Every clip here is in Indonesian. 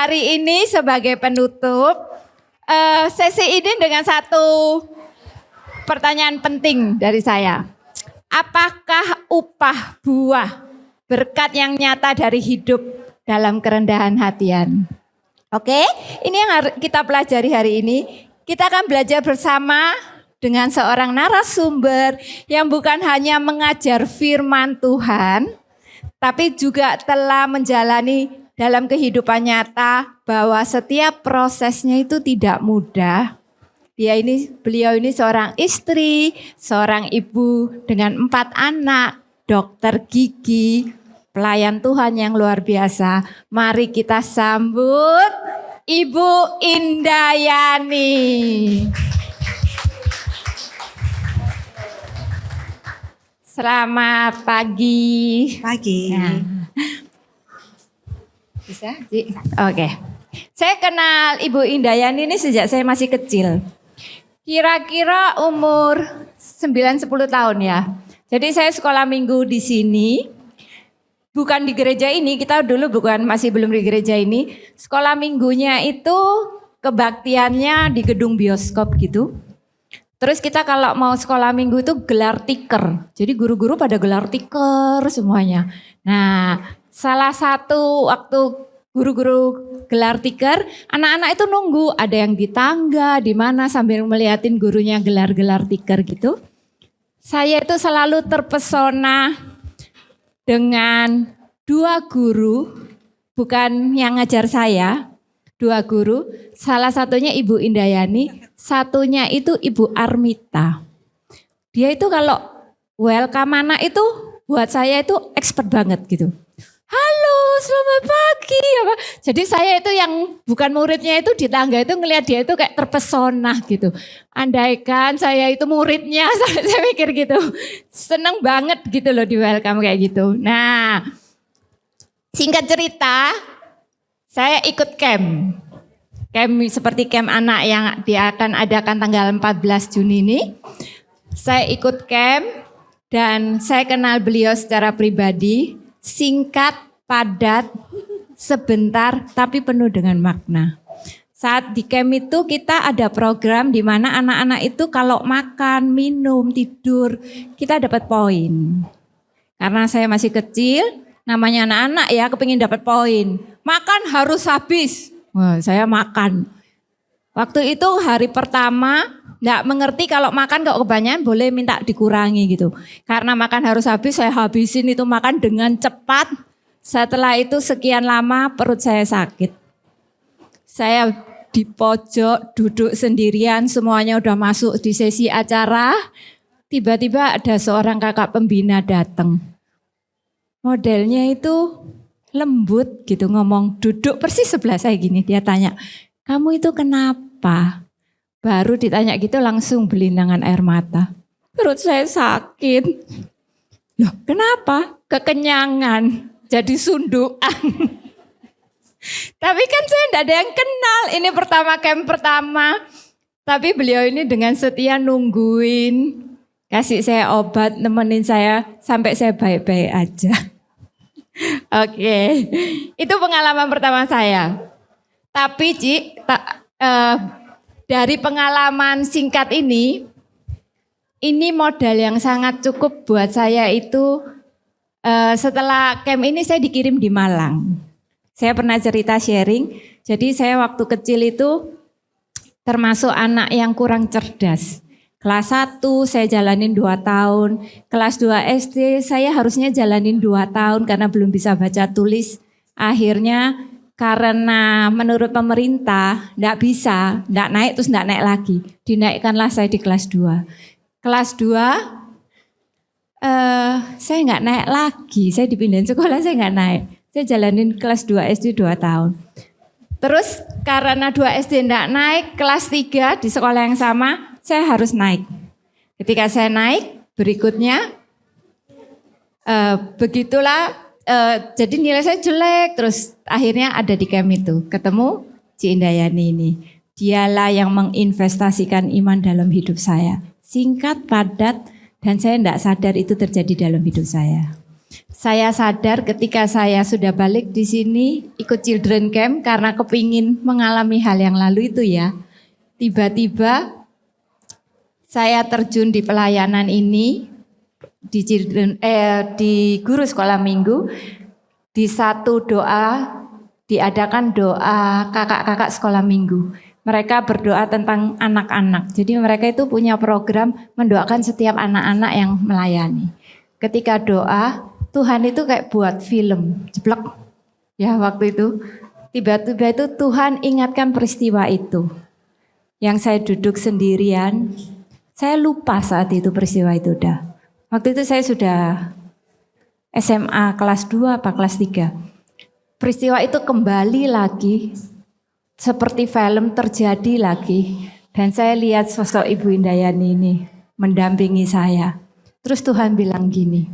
hari ini sebagai penutup sesi ini dengan satu pertanyaan penting dari saya. Apakah upah buah berkat yang nyata dari hidup dalam kerendahan hatian? Oke, ini yang kita pelajari hari ini. Kita akan belajar bersama dengan seorang narasumber yang bukan hanya mengajar firman Tuhan, tapi juga telah menjalani dalam kehidupan nyata bahwa setiap prosesnya itu tidak mudah. Beliau ini seorang istri, seorang ibu dengan 4 anak, dokter gigi, pelayan Tuhan yang luar biasa. Mari kita sambut Ibu Indayani. Selamat pagi. Pagi. Nah. Bisa, Ci? Oke. Saya kenal Ibu Indayani ini sejak saya masih kecil. Kira-kira umur 9-10 tahun ya. Jadi saya sekolah minggu di sini. Bukan di gereja ini, kita dulu masih belum di gereja ini. Sekolah minggunya itu kebaktiannya di gedung bioskop gitu. Terus kita kalau mau sekolah minggu itu gelar tiker. Jadi guru-guru pada gelar tiker semuanya. Nah, salah satu waktu guru-guru gelar tiker, anak-anak itu nunggu, ada yang di tangga, di mana sambil melihatin gurunya gelar-gelar tiker gitu. Saya itu selalu terpesona dengan 2 guru, bukan yang ngajar saya, 2 guru. Salah satunya Ibu Indayani, satunya itu Ibu Armita. Dia itu kalau welcome anak itu buat saya itu expert banget gitu. Halo, selamat pagi. Jadi saya itu yang bukan muridnya itu di tangga itu ngelihat dia itu kayak terpesona gitu. Andaikan saya itu muridnya, saya mikir gitu. Seneng banget gitu loh di welcome kayak gitu. Nah, singkat cerita, saya ikut camp. Camp seperti camp anak yang dia akan adakan tanggal 14 Juni ini. Saya ikut camp dan saya kenal beliau secara pribadi. Singkat, padat, sebentar, tapi penuh dengan makna. Saat di camp itu kita ada program di mana anak-anak itu kalau makan, minum, tidur, kita dapat poin. Karena saya masih kecil, namanya anak-anak ya kepingin dapat poin. Makan harus habis. Wah, saya makan. Waktu itu hari pertama, enggak mengerti kalau makan kok kebanyakan boleh minta dikurangi gitu. Karena makan harus habis, saya habisin itu makan dengan cepat. Setelah itu sekian lama perut saya sakit. Saya di pojok duduk sendirian, semuanya udah masuk di sesi acara. Tiba-tiba ada seorang kakak pembina datang. Modelnya itu lembut gitu ngomong, duduk persis sebelah saya gini. Dia tanya, kamu itu kenapa? Baru ditanya gitu langsung berlinangan air mata. Perut saya sakit. Loh kenapa? Kekenyangan. Jadi sundukan. Tapi kan saya enggak ada yang kenal. Ini camp pertama. Tapi beliau ini dengan setia nungguin. Kasih saya obat, nemenin saya sampai saya baik-baik aja. Oke. Itu pengalaman pertama saya. Tapi Ci, dari pengalaman singkat ini modal yang sangat cukup buat saya itu setelah camp ini saya dikirim di Malang. Saya pernah cerita sharing, jadi saya waktu kecil itu termasuk anak yang kurang cerdas. Kelas 1 saya jalanin 2 tahun, kelas 2 SD saya harusnya jalanin 2 tahun karena belum bisa baca tulis. Akhirnya karena menurut pemerintah enggak bisa, enggak naik terus enggak naik lagi. Dinaikkanlah saya di kelas 2. Kelas 2 saya enggak naik lagi, saya dipindahin sekolah saya enggak naik. Saya jalanin kelas 2 SD 2 tahun. Terus karena 2 SD enggak naik, kelas 3 di sekolah yang sama, saya harus naik. Ketika saya naik, berikutnya begitulah jadi nilai saya jelek, terus akhirnya ada di camp itu, ketemu Ci Indayani ini. Dialah yang menginvestasikan iman dalam hidup saya. Singkat, padat, dan saya tidak sadar itu terjadi dalam hidup saya. Saya sadar ketika saya sudah balik di sini ikut children camp karena kepingin mengalami hal yang lalu itu ya. Tiba-tiba saya terjun di pelayanan ini di guru sekolah minggu. Di satu doa diadakan doa kakak-kakak sekolah minggu. Mereka berdoa tentang anak-anak. Jadi mereka itu punya program mendoakan setiap anak-anak yang melayani. Ketika doa, Tuhan itu kayak buat film, jeblek. Ya waktu itu, tiba-tiba itu Tuhan ingatkan peristiwa itu. Yang saya duduk sendirian, saya lupa saat itu peristiwa itu udah. Waktu itu saya sudah SMA kelas 2 apa kelas 3. Peristiwa itu kembali lagi seperti film terjadi lagi. Dan saya lihat sosok Ibu Indayani ini mendampingi saya. Terus Tuhan bilang gini,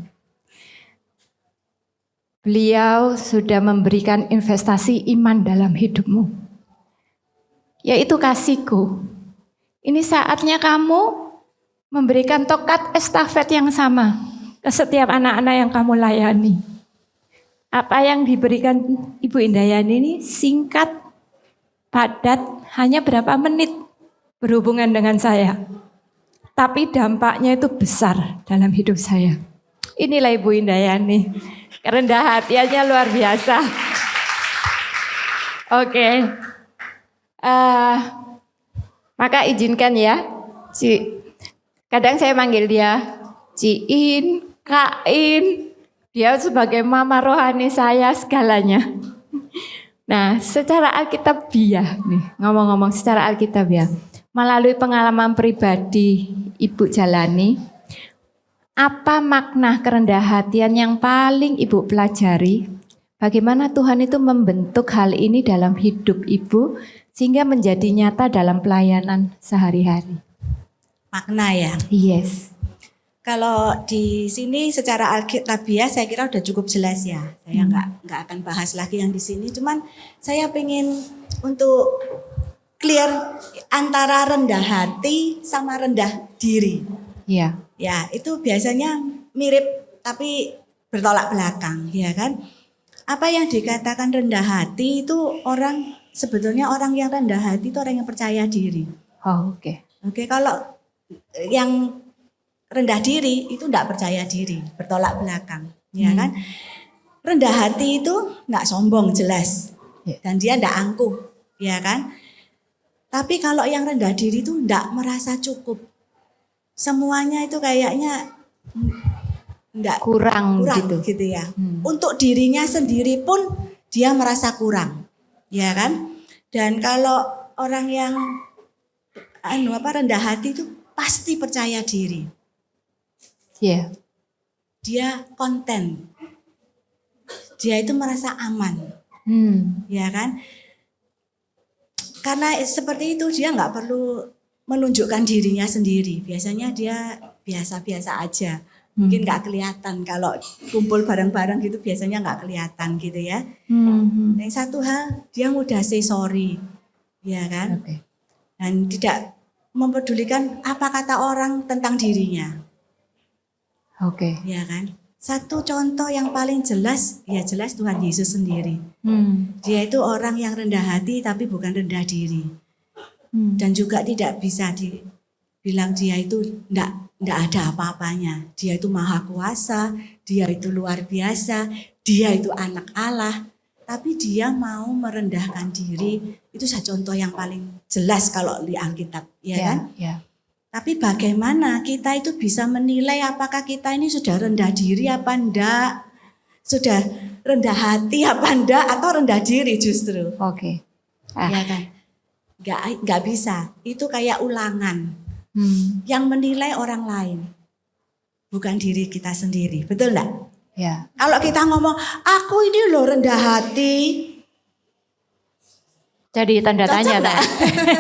beliau sudah memberikan investasi iman dalam hidupmu. Yaitu kasihku. Ini saatnya kamu memberikan tokat estafet yang sama ke setiap anak-anak yang kamu layani. Apa yang diberikan Ibu Indayani ini singkat, padat, hanya berapa menit berhubungan dengan saya. Tapi dampaknya itu besar dalam hidup saya. Inilah Ibu Indayani. Kerendah hatiannya luar biasa. Oke. Maka izinkan ya, kadang saya manggil dia Ciin, Kain, dia sebagai mama rohani saya segalanya. Nah, secara alkitabiah nih, ngomong-ngomong secara alkitabiah, melalui pengalaman pribadi Ibu jalani, apa makna kerendah hatian yang paling Ibu pelajari? Bagaimana Tuhan itu membentuk hal ini dalam hidup Ibu sehingga menjadi nyata dalam pelayanan sehari-hari? Makna ya? Yes. Kalau di sini secara alkitabiah saya kira udah cukup jelas ya. Saya nggak akan bahas lagi yang di sini. Cuman saya pengen untuk clear antara rendah hati sama rendah diri. Iya. Ya itu biasanya mirip tapi bertolak belakang, ya kan? Apa yang dikatakan rendah hati itu sebetulnya orang yang rendah hati itu orang yang percaya diri. Oh, oke. Oke, kalau yang rendah diri itu enggak percaya diri, bertolak belakang, ya kan? Rendah hati itu enggak sombong jelas, dan dia enggak angkuh, ya kan? Tapi kalau yang rendah diri itu enggak merasa cukup, semuanya itu kayaknya enggak kurang gitu ya. Untuk dirinya sendiri pun dia merasa kurang, ya kan? Dan kalau orang yang rendah hati itu pasti percaya diri. Iya. Dia konten. Dia itu merasa aman. Ya kan? Karena seperti itu dia nggak perlu menunjukkan dirinya sendiri. Biasanya dia biasa-biasa aja. Mungkin nggak kelihatan kalau kumpul bareng-bareng gitu biasanya nggak kelihatan gitu ya. Yang satu hal dia mudah say sorry. Ya kan? Okay. Dan tidak mempedulikan apa kata orang tentang dirinya. Oke. Ya kan? Satu contoh yang paling jelas, ya jelas Tuhan Yesus sendiri. Dia itu orang yang rendah hati tapi bukan rendah diri. Dan juga tidak bisa dibilang dia itu enggak ada apa-apanya. Dia itu maha kuasa, dia itu luar biasa, dia itu anak Allah. Tapi dia mau merendahkan diri, itu contoh yang paling jelas kalau di Alkitab. Ya kan? Yeah. Tapi bagaimana kita itu bisa menilai apakah kita ini sudah rendah diri apa enggak? Sudah rendah hati apa enggak? Atau rendah diri justru? Oke. Ya kan? Enggak bisa. Itu kayak ulangan. Yang menilai orang lain. Bukan diri kita sendiri. Betul enggak? Ya. Kalau kita ngomong, aku ini loh rendah hati. Jadi tanda tanya enggak?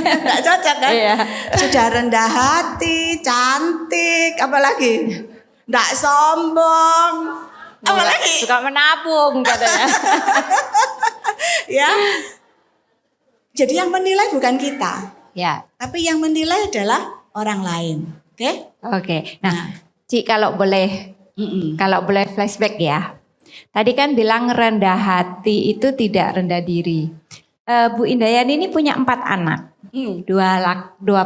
Enggak cocok kan? Iya. Sudah rendah hati, cantik, apalagi enggak sombong, apalagi suka menabung katanya. Ya. Jadi yang menilai bukan kita. Ya. Tapi yang menilai adalah orang lain. Oke? Oke. Nah, Ci kalau boleh Kalau boleh flashback ya. Tadi kan bilang rendah hati itu tidak rendah diri. Bu Indayani ini punya 4 anak. 2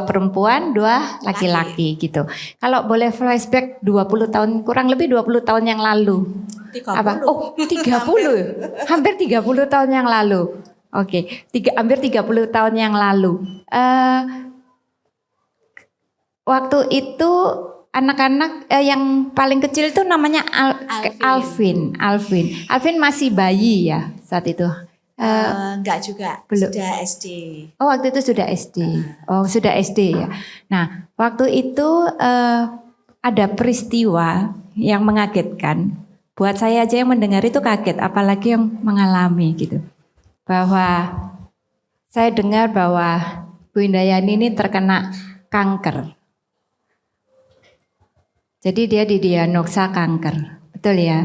perempuan, 2 laki-laki gitu. Kalau boleh flashback 20 tahun, kurang lebih 20 tahun yang lalu. 30. Apa? Oh, 30. Hampir 30 tahun yang lalu. Oke, hampir 30 tahun yang lalu. Waktu itu anak-anak yang paling kecil itu namanya Alvin. Alvin masih bayi ya saat itu. Enggak juga, belum. Sudah SD. Oh, waktu itu sudah SD. Oh, sudah SD ya. Nah, waktu itu ada peristiwa yang mengagetkan. Buat saya aja yang mendengar itu kaget, apalagi yang mengalami gitu. Bahwa saya dengar bahwa Bu Indayani ini terkena kanker. Jadi dia didiagnosa kanker, betul ya?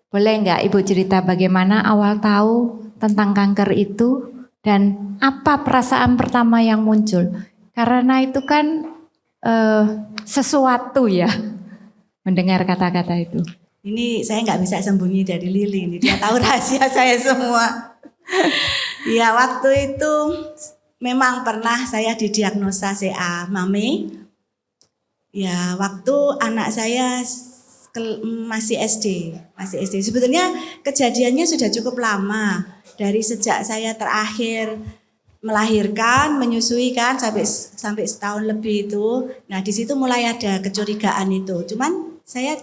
Boleh nggak Ibu cerita bagaimana awal tahu tentang kanker itu dan apa perasaan pertama yang muncul? Karena itu kan sesuatu ya, mendengar kata-kata itu. Ini saya nggak bisa sembunyi dari Lili, ini dia tahu rahasia saya semua. Ya waktu itu memang pernah saya didiagnosa CA Mame. Ya waktu anak saya masih SD. Sebetulnya kejadiannya sudah cukup lama. Dari sejak saya terakhir melahirkan, menyusui kan sampai setahun lebih itu. Nah di situ mulai ada kecurigaan itu. Cuman saya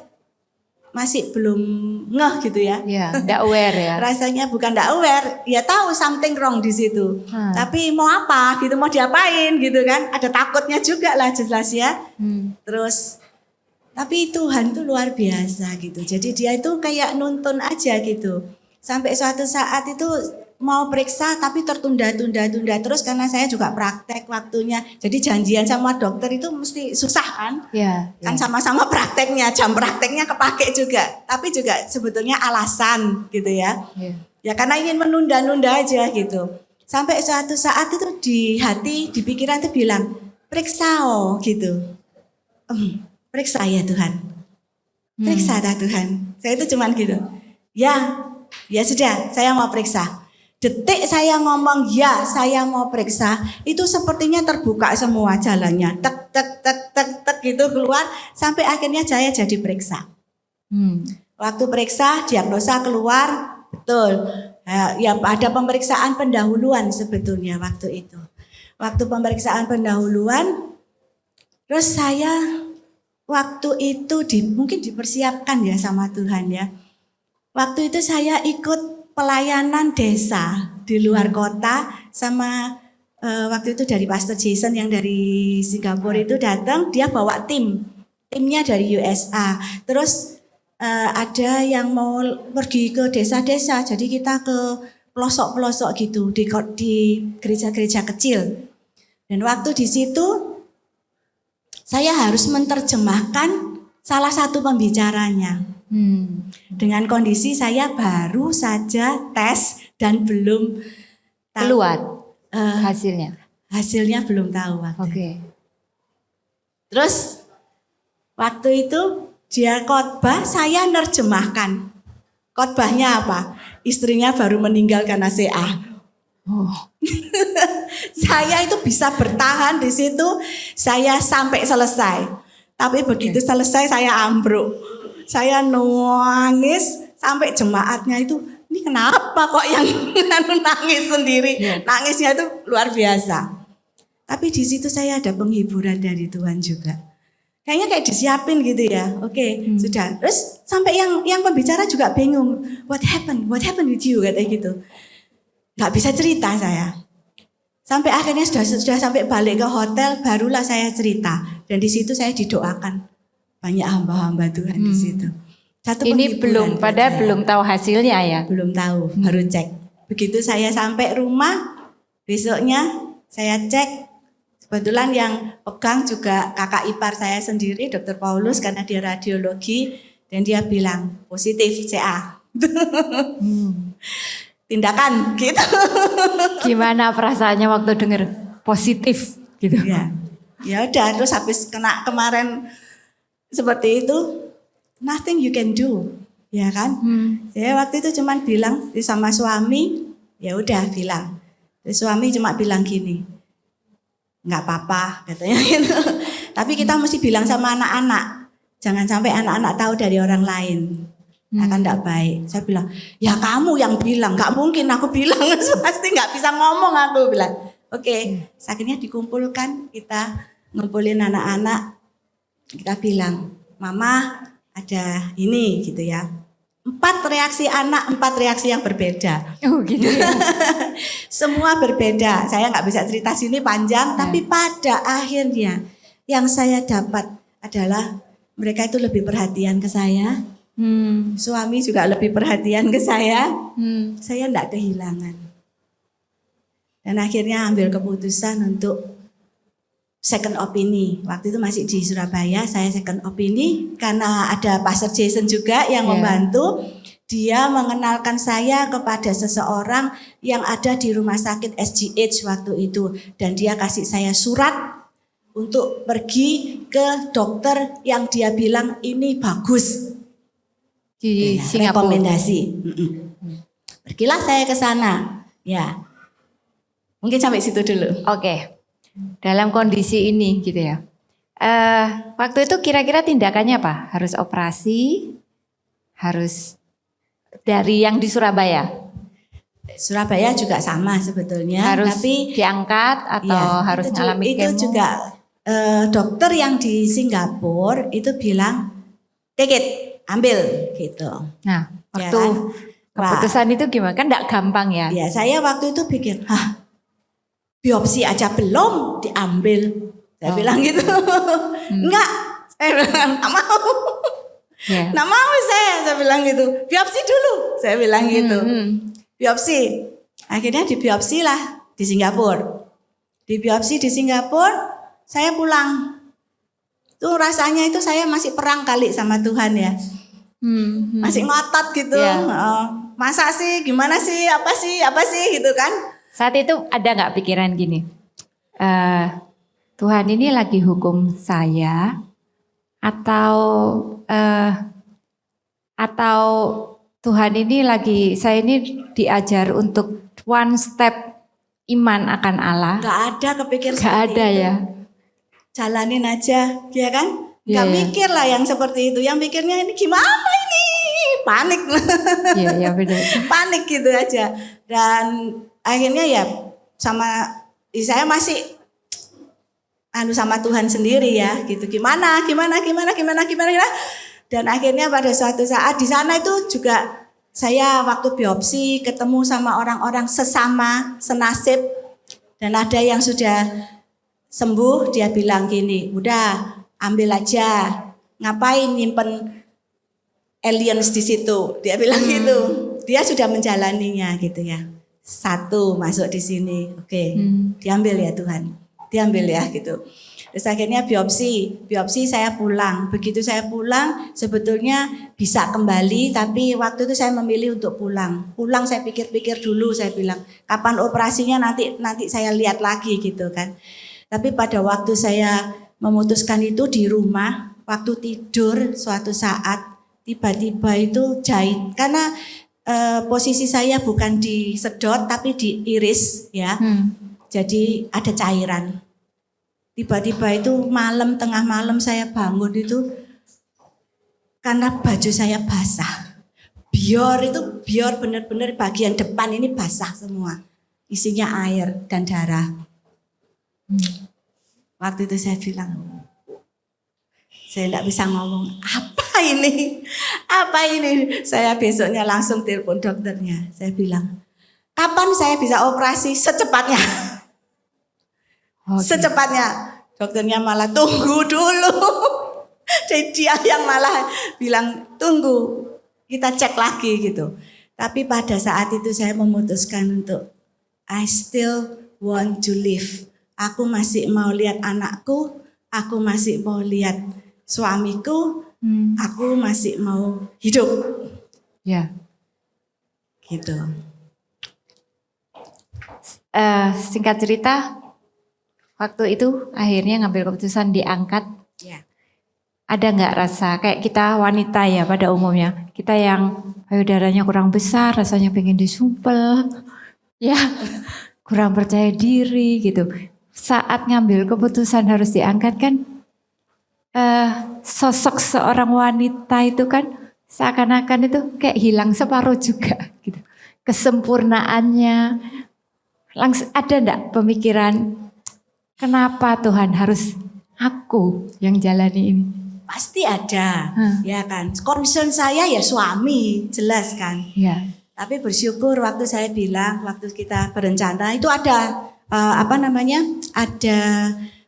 masih belum ngeh gitu ya. Iya, enggak aware ya. Rasanya bukan enggak aware, ya tahu something wrong di situ. Tapi mau apa gitu, mau diapain gitu kan. Ada takutnya juga lah jelas ya. Terus tapi Tuhan tuh luar biasa gitu. Jadi dia itu kayak nuntun aja gitu. Sampai suatu saat itu mau periksa tapi tertunda terus karena saya juga praktek waktunya. Jadi janjian sama dokter itu mesti susah kan? Iya. Kan sama-sama prakteknya, jam prakteknya kepake juga. Tapi juga sebetulnya alasan gitu ya. Iya. Ya karena ingin menunda-nunda aja gitu. Sampai suatu saat itu di hati, di pikiran itu bilang, periksa gitu. Periksa ya Tuhan. Periksa dah Tuhan. Saya itu cuman gitu. Ya sudah, saya mau periksa. Detik saya ngomong ya saya mau periksa, itu sepertinya terbuka semua jalannya. Tek gitu keluar sampai akhirnya saya jadi periksa. Waktu periksa diagnosa keluar betul. Ya ada pemeriksaan pendahuluan sebetulnya waktu itu. Waktu pemeriksaan pendahuluan terus saya waktu itu mungkin dipersiapkan ya sama Tuhan ya. Waktu itu saya ikut pelayanan desa di luar kota sama waktu itu dari Pastor Jason yang dari Singapura itu datang, dia bawa timnya dari USA. Terus ada yang mau pergi ke desa-desa, jadi kita ke pelosok-pelosok gitu di gereja-gereja kecil. Dan waktu di situ saya harus menerjemahkan salah satu pembicaranya. Dengan kondisi saya baru saja tes dan belum keluar hasilnya. Hasilnya belum tahu waktu. Oke. Terus waktu itu dia khotbah, saya nerjemahkan. Khotbahnya apa? Istrinya baru meninggal karena CA. Saya itu bisa bertahan di situ, saya sampai selesai. Tapi begitu selesai saya ambruk. Saya nangis sampai jemaatnya itu, ini kenapa kok yang nangis sendiri? Nangisnya itu luar biasa. Tapi di situ saya ada penghiburan dari Tuhan juga. Kayaknya kayak disiapin gitu ya. Oke, sudah. Terus sampai yang pembicara juga bingung. What happened with you? Katanya gitu. Gak bisa cerita saya. Sampai akhirnya sudah sampai balik ke hotel, barulah saya cerita. Dan di situ saya didoakan. Banyak hamba-hamba Tuhan di situ. Ini belum tahu hasilnya ya? Belum tahu, baru cek. Begitu saya sampai rumah, besoknya saya cek. Kebetulan yang pegang juga kakak ipar saya sendiri, Dr. Paulus, karena dia radiologi. Dan dia bilang, positif CA. Tindakan gitu. Gimana perasaannya waktu dengar positif gitu? Ya udah, terus habis kena kemarin seperti itu, nothing you can do, ya kan? Saya waktu itu cuma bilang sama suami, ya udah bilang. Terus suami cuma bilang gini, nggak apa-apa katanya gitu. Tapi kita mesti bilang sama anak-anak, jangan sampai anak-anak tahu dari orang lain. Akan tidak baik. Saya bilang, ya kamu yang bilang, nggak mungkin aku bilang, pasti nggak bisa ngomong aku bilang. Oke, akhirnya dikumpulkan, kita ngumpulin anak-anak, kita bilang, Mama ada ini gitu ya. 4 reaksi anak, 4 reaksi yang berbeda. Oh gitu ya. Semua berbeda. Saya nggak bisa cerita sini panjang, tapi pada akhirnya yang saya dapat adalah mereka itu lebih perhatian ke saya. Suami juga lebih perhatian ke saya. Saya enggak kehilangan. Dan akhirnya ambil keputusan untuk second opini. Waktu itu masih di Surabaya, saya second opini karena ada Pastor Jason juga yang membantu. Dia mengenalkan saya kepada seseorang yang ada di rumah sakit SGH waktu itu. Dan dia kasih saya surat untuk pergi ke dokter yang dia bilang ini bagus. Di Singapura. Rekomendasi. Pergilah saya ke sana. Ya. Mungkin sampai situ dulu. Oke. Dalam kondisi ini gitu ya. Waktu itu kira-kira tindakannya apa? Harus operasi? Harus dari yang di Surabaya? Surabaya juga sama sebetulnya. Harus tapi diangkat atau harus ngalami kemo? Itu juga dokter yang di Singapura itu bilang take it, ambil gitu. Nah, Ya waktu kan? keputusan itu gimana? Kan enggak gampang ya. Ya, saya waktu itu pikir, biopsi aja belum diambil. Saya bilang gitu. Enggak, saya bilang enggak mau. Enggak mau saya bilang gitu. Biopsi dulu, saya bilang gitu. Biopsi. Akhirnya dibiopsi lah di Singapura. Dibiopsi di Singapura, saya pulang. Tuh rasanya itu saya masih perang kali sama Tuhan ya. Masih ngotot gitu. Masa sih, gimana sih, apa sih gitu kan. Saat itu ada nggak pikiran gini, Tuhan ini lagi hukum saya atau Tuhan ini lagi, saya ini diajar untuk one step iman akan Allah? Gak ada kepikir Gak ada itu. Ya. Jalanin aja, ya kan? Gak mikir lah yang seperti itu. Yang pikirnya ini gimana ini? Panik. Iya benar. Panik gitu aja. Dan akhirnya ya saya masih sama Tuhan sendiri ya gitu. Gimana. Dan akhirnya pada suatu saat di sana itu juga saya waktu biopsi ketemu sama orang-orang sesama, senasib. Dan ada yang sudah sembuh, dia bilang gini, udah ambil aja, ngapain nyimpen aliens di situ, dia bilang gitu. Dia sudah menjalaninya gitu ya. 1 masuk di sini, oke, diambil ya Tuhan, diambil ya gitu. Terus akhirnya biopsi saya pulang. Begitu saya pulang, sebetulnya bisa kembali, tapi waktu itu saya memilih untuk pulang. Pulang saya pikir-pikir dulu, saya bilang, kapan operasinya nanti saya lihat lagi gitu kan. Tapi pada waktu saya memutuskan itu di rumah, waktu tidur suatu saat tiba-tiba itu jahit karena posisi saya bukan disedot tapi diiris ya. Jadi ada cairan. Tiba-tiba itu tengah malam saya bangun itu karena baju saya basah. Bior benar-benar bagian depan ini basah semua. Isinya air dan darah. Waktu itu saya bilang, saya tidak bisa ngomong, apa ini? Saya besoknya langsung telepon dokternya. Saya bilang, kapan saya bisa operasi? Secepatnya. Secepatnya. Dokternya malah tunggu dulu. Jadi dia yang malah bilang tunggu, kita cek lagi gitu. Tapi pada saat itu saya memutuskan untuk I still want to live. Aku masih mau lihat anakku, aku masih mau lihat suamiku, aku masih mau hidup. Ya. Gitu. Singkat cerita, waktu itu akhirnya ngambil keputusan diangkat. Ya. ada nggak rasa kayak kita wanita ya pada umumnya, kita yang payudaranya kurang besar, rasanya pengen disumpel, ya kurang percaya diri gitu. Saat ngambil keputusan harus diangkat kan, sosok seorang wanita itu kan seakan-akan itu kayak hilang separuh juga gitu. Kesempurnaannya, langsung ada enggak pemikiran kenapa Tuhan harus aku yang jalani ini? Pasti ada, ya kan. Concern saya ya suami, jelas kan. Ya. Tapi bersyukur waktu saya bilang, waktu kita berencana itu ada ada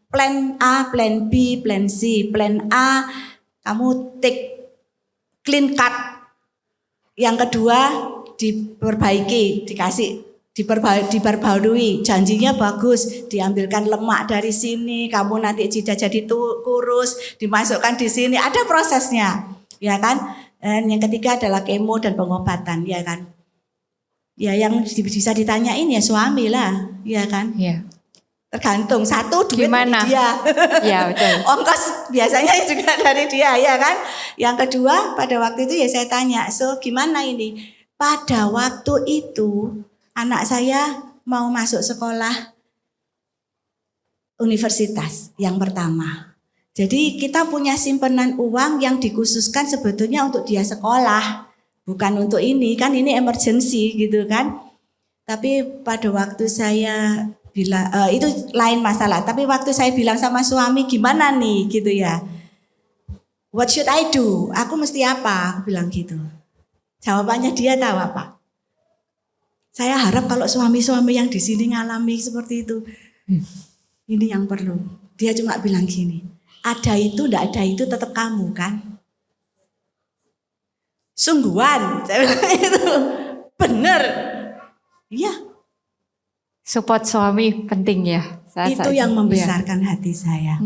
plan A, plan B, plan C. Plan A kamu take clean cut. Yang kedua diperbaiki, diperbarui, janjinya bagus, diambilkan lemak dari sini, kamu nanti tidak jadi kurus, dimasukkan di sini, ada prosesnya, ya kan? Dan yang ketiga adalah kemo dan pengobatan, ya kan? Ya yang bisa ditanyain ya suami lah, ya kan? Iya. Tergantung, satu duit Gimana? dari dia, Ya betul. ongkos biasanya juga dari dia, ya kan? Yang kedua pada waktu itu ya saya tanya, so gimana ini? Pada waktu itu anak saya mau masuk sekolah universitas yang pertama. Jadi kita punya simpanan uang yang dikhususkan sebetulnya untuk dia sekolah. Bukan untuk ini, kan ini emergency gitu kan. Tapi pada waktu saya bilang, itu lain masalah. Tapi waktu saya bilang sama suami gimana nih gitu ya. What should I do? Aku mesti apa? Aku bilang gitu. Jawabannya dia tahu apa? Saya harap kalau suami-suami yang di sini ngalami seperti itu, ini yang perlu. Dia cuma bilang gini, ada itu, enggak ada itu tetap kamu kan? Sungguhan, saya bilang itu bener. Iya. Support suami penting ya. Itu yang membesarkan hati saya.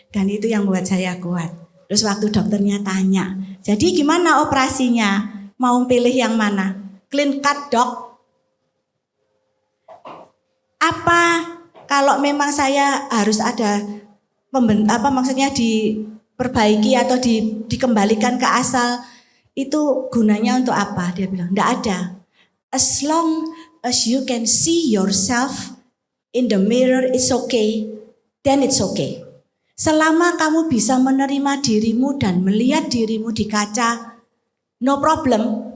Dan itu yang membuat saya kuat. Terus waktu dokternya tanya, jadi gimana operasinya? Mau pilih yang mana? Clean cut dok? Apa kalau memang saya harus ada maksudnya diperbaiki atau dikembalikan ke asal, itu gunanya untuk apa? Dia bilang, enggak ada. As long as you can see yourself in the mirror, it's okay. Then it's okay. Selama kamu bisa menerima dirimu dan melihat dirimu di kaca, no problem.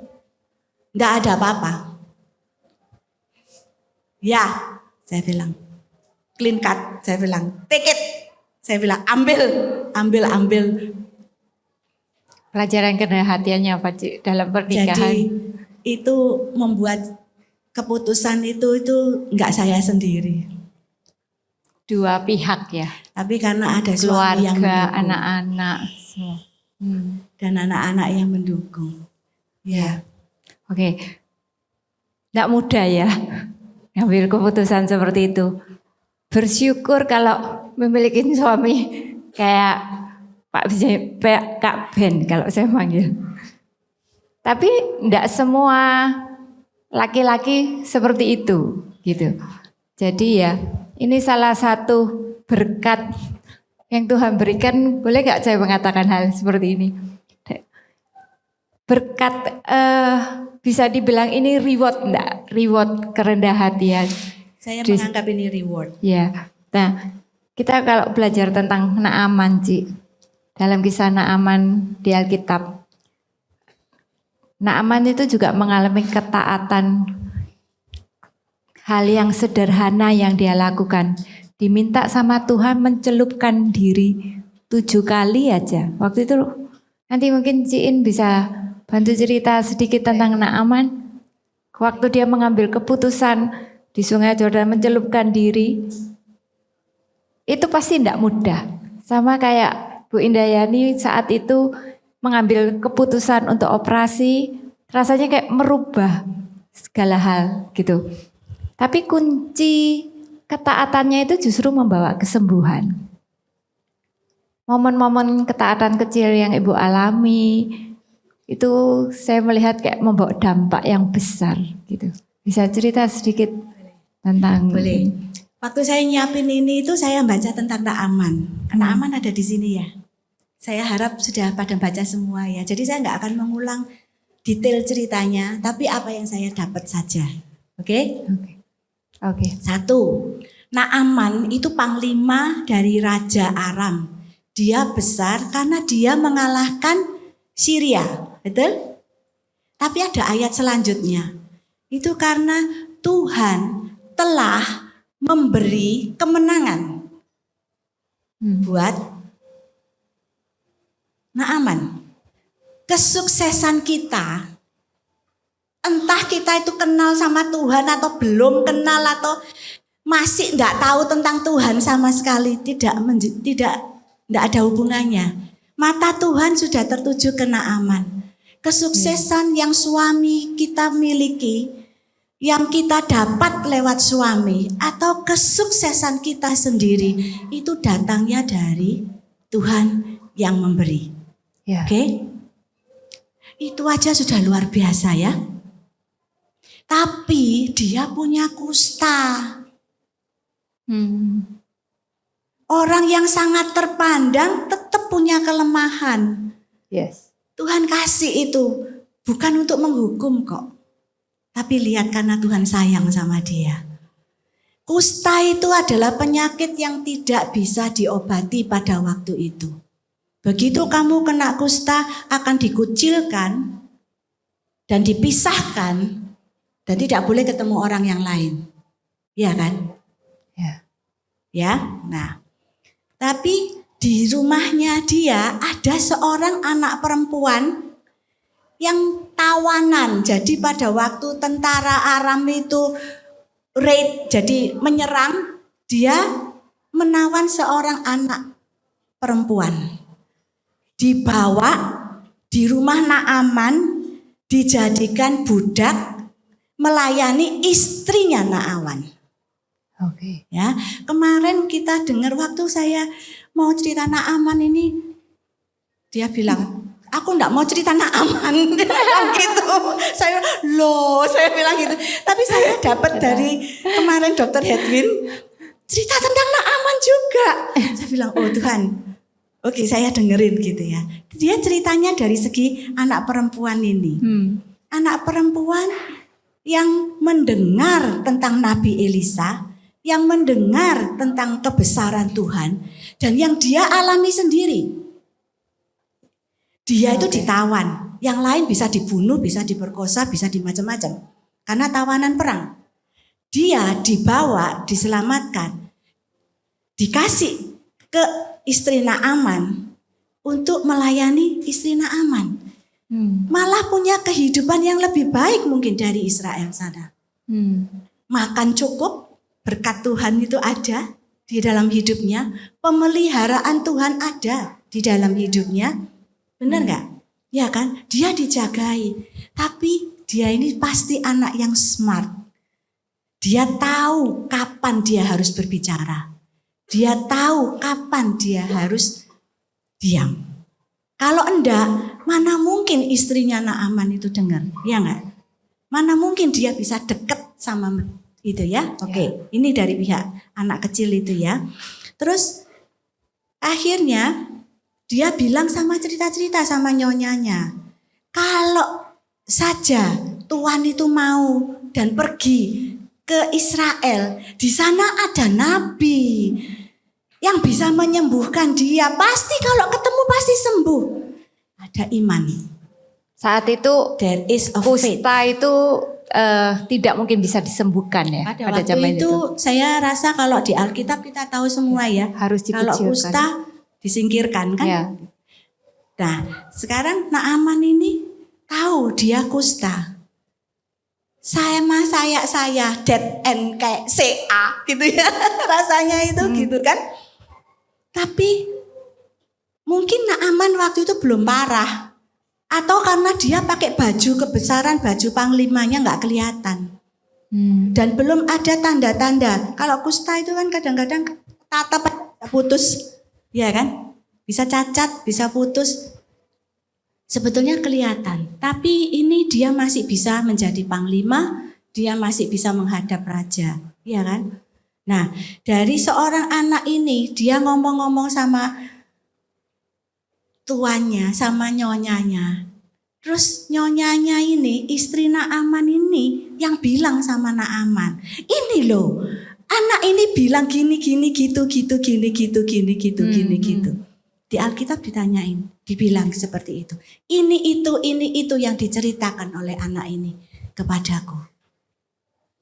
Enggak ada apa-apa. Ya, saya bilang. Clean cut, saya bilang. Take it. Saya bilang, ambil. Pelajaran kehati-hatiannya apa Cik dalam pernikahan? Jadi itu membuat keputusan itu enggak saya sendiri. Dua pihak ya. Tapi karena ada suami keluarga, yang mendukung. anak-anak. Dan anak-anak yang mendukung. Ya. Oke. Nggak mudah ya ngambil keputusan seperti itu. Bersyukur kalau memiliki suami kayak Kak Ben kalau saya manggil. Tapi enggak semua laki-laki seperti itu gitu. Jadi ya ini salah satu berkat yang Tuhan berikan. Boleh enggak saya mengatakan hal seperti ini? Berkat bisa dibilang ini reward enggak? Reward kerendah hatian. Saya menganggap ini reward. Ya. Nah, kita kalau belajar tentang Naaman, Ci, dalam kisah Naaman di Alkitab, Naaman itu juga mengalami ketaatan, hal yang sederhana yang dia lakukan. Diminta sama Tuhan mencelupkan diri 7 kali aja. Waktu itu nanti mungkin Ciin bisa bantu cerita sedikit tentang Naaman. Waktu dia mengambil keputusan di Sungai Yordan mencelupkan diri, itu pasti tidak mudah. Sama kayak Bu Indayani saat itu mengambil keputusan untuk operasi, rasanya kayak merubah segala hal gitu. Tapi kunci ketaatannya itu justru membawa kesembuhan. Momen-momen ketaatan kecil yang Ibu alami, itu saya melihat kayak membawa dampak yang besar gitu. Bisa cerita sedikit tentang? Boleh. Waktu saya nyiapin ini itu saya baca tentang Naaman. Naaman ada di sini ya. Saya harap sudah pada baca semua ya. Jadi saya nggak akan mengulang detail ceritanya, tapi apa yang saya dapat saja. Oke? Oke. 1. Naaman itu panglima dari Raja Aram. Dia besar karena dia mengalahkan Syria. Betul? Tapi ada ayat selanjutnya. Itu karena Tuhan telah memberi kemenangan buat Naaman. Kesuksesan kita, entah kita itu kenal sama Tuhan atau belum kenal atau masih enggak tahu tentang Tuhan sama sekali, tidak ada hubungannya. Mata Tuhan sudah tertuju ke Naaman. Kesuksesan yang suami kita miliki, yang kita dapat lewat suami, atau kesuksesan kita sendiri, itu datangnya dari Tuhan yang memberi. Ya. Oke? Itu aja sudah luar biasa ya. Tapi dia punya kusta. Orang yang sangat terpandang tetap punya kelemahan. Yes. Tuhan kasih itu bukan untuk menghukum kok. Tapi lihat karena Tuhan sayang sama dia. Kusta itu adalah penyakit yang tidak bisa diobati pada waktu itu. Begitu kamu kena kusta akan dikucilkan dan dipisahkan dan tidak boleh ketemu orang yang lain. Iya kan? Ya. Ya. Nah, tapi di rumahnya dia ada seorang anak perempuan yang tawanan. Jadi pada waktu tentara Aram itu raid, jadi menyerang, dia menawan seorang anak perempuan. Dibawa di rumah Naaman, dijadikan budak, melayani istrinya Naaman. Oke. Ya, kemarin kita dengar waktu saya mau cerita Naaman ini, dia bilang, aku enggak mau cerita Naaman. Gitu. Saya bilang gitu. Tapi saya dapat dari kemarin Dr. Hedwin cerita tentang Naaman juga. Saya bilang, oh Tuhan, oke, saya dengerin gitu ya. Dia ceritanya dari segi anak perempuan ini. Anak perempuan yang mendengar tentang Nabi Elisa, yang mendengar tentang kebesaran Tuhan, dan yang dia alami sendiri. Dia itu ditawan, yang lain bisa dibunuh, bisa diperkosa, bisa dimacam-macam. Karena tawanan perang. Dia dibawa, diselamatkan, dikasih ke istri Naaman untuk melayani istri Naaman. Malah punya kehidupan yang lebih baik mungkin dari Israel sana. Makan cukup, berkat Tuhan itu ada di dalam hidupnya. Pemeliharaan Tuhan ada di dalam hidupnya. Benar gak? Ya kan? Dia dijagai. Tapi dia ini pasti anak yang smart. Dia tahu kapan dia harus berbicara. Dia tahu kapan dia harus diam. Kalau enggak, mana mungkin istrinya Naaman itu dengar, ya enggak? Mana mungkin dia bisa dekat sama itu ya? Oke, ini dari pihak anak kecil itu ya. Terus akhirnya dia bilang sama cerita-cerita sama nyonyanya, kalau saja Tuhan itu mau dan pergi ke Israel, di sana ada nabi yang bisa menyembuhkan dia. Pasti kalau ketemu pasti sembuh. Ada iman. Saat itu There is a faith. kusta itu tidak mungkin bisa disembuhkan ya. Pada waktu itu saya rasa kalau di Alkitab kita tahu semua ya. Harus Kalau dikucilkan. kusta disingkirkan kan. Ya. Nah sekarang Naaman ini tahu dia kusta. Saya dead end kayak CA gitu ya. Rasanya itu gitu kan. Tapi mungkin Naaman waktu itu belum parah. Atau karena dia pakai baju kebesaran, baju panglimanya gak kelihatan. Dan belum ada tanda-tanda. Kalau kusta itu kan kadang-kadang tatap putus. Ya kan? Bisa cacat, bisa putus. Sebetulnya kelihatan. Tapi ini dia masih bisa menjadi panglima. Dia masih bisa menghadap raja. Ya kan? Nah, dari seorang anak ini dia ngomong-ngomong sama tuannya sama nyonyanya. Terus nyonyanya ini, istri Naaman ini yang bilang sama Naaman, ini loh, anak ini bilang gini gitu. Di Alkitab ditanyain, dibilang seperti itu. Ini itu yang diceritakan oleh anak ini kepadaku.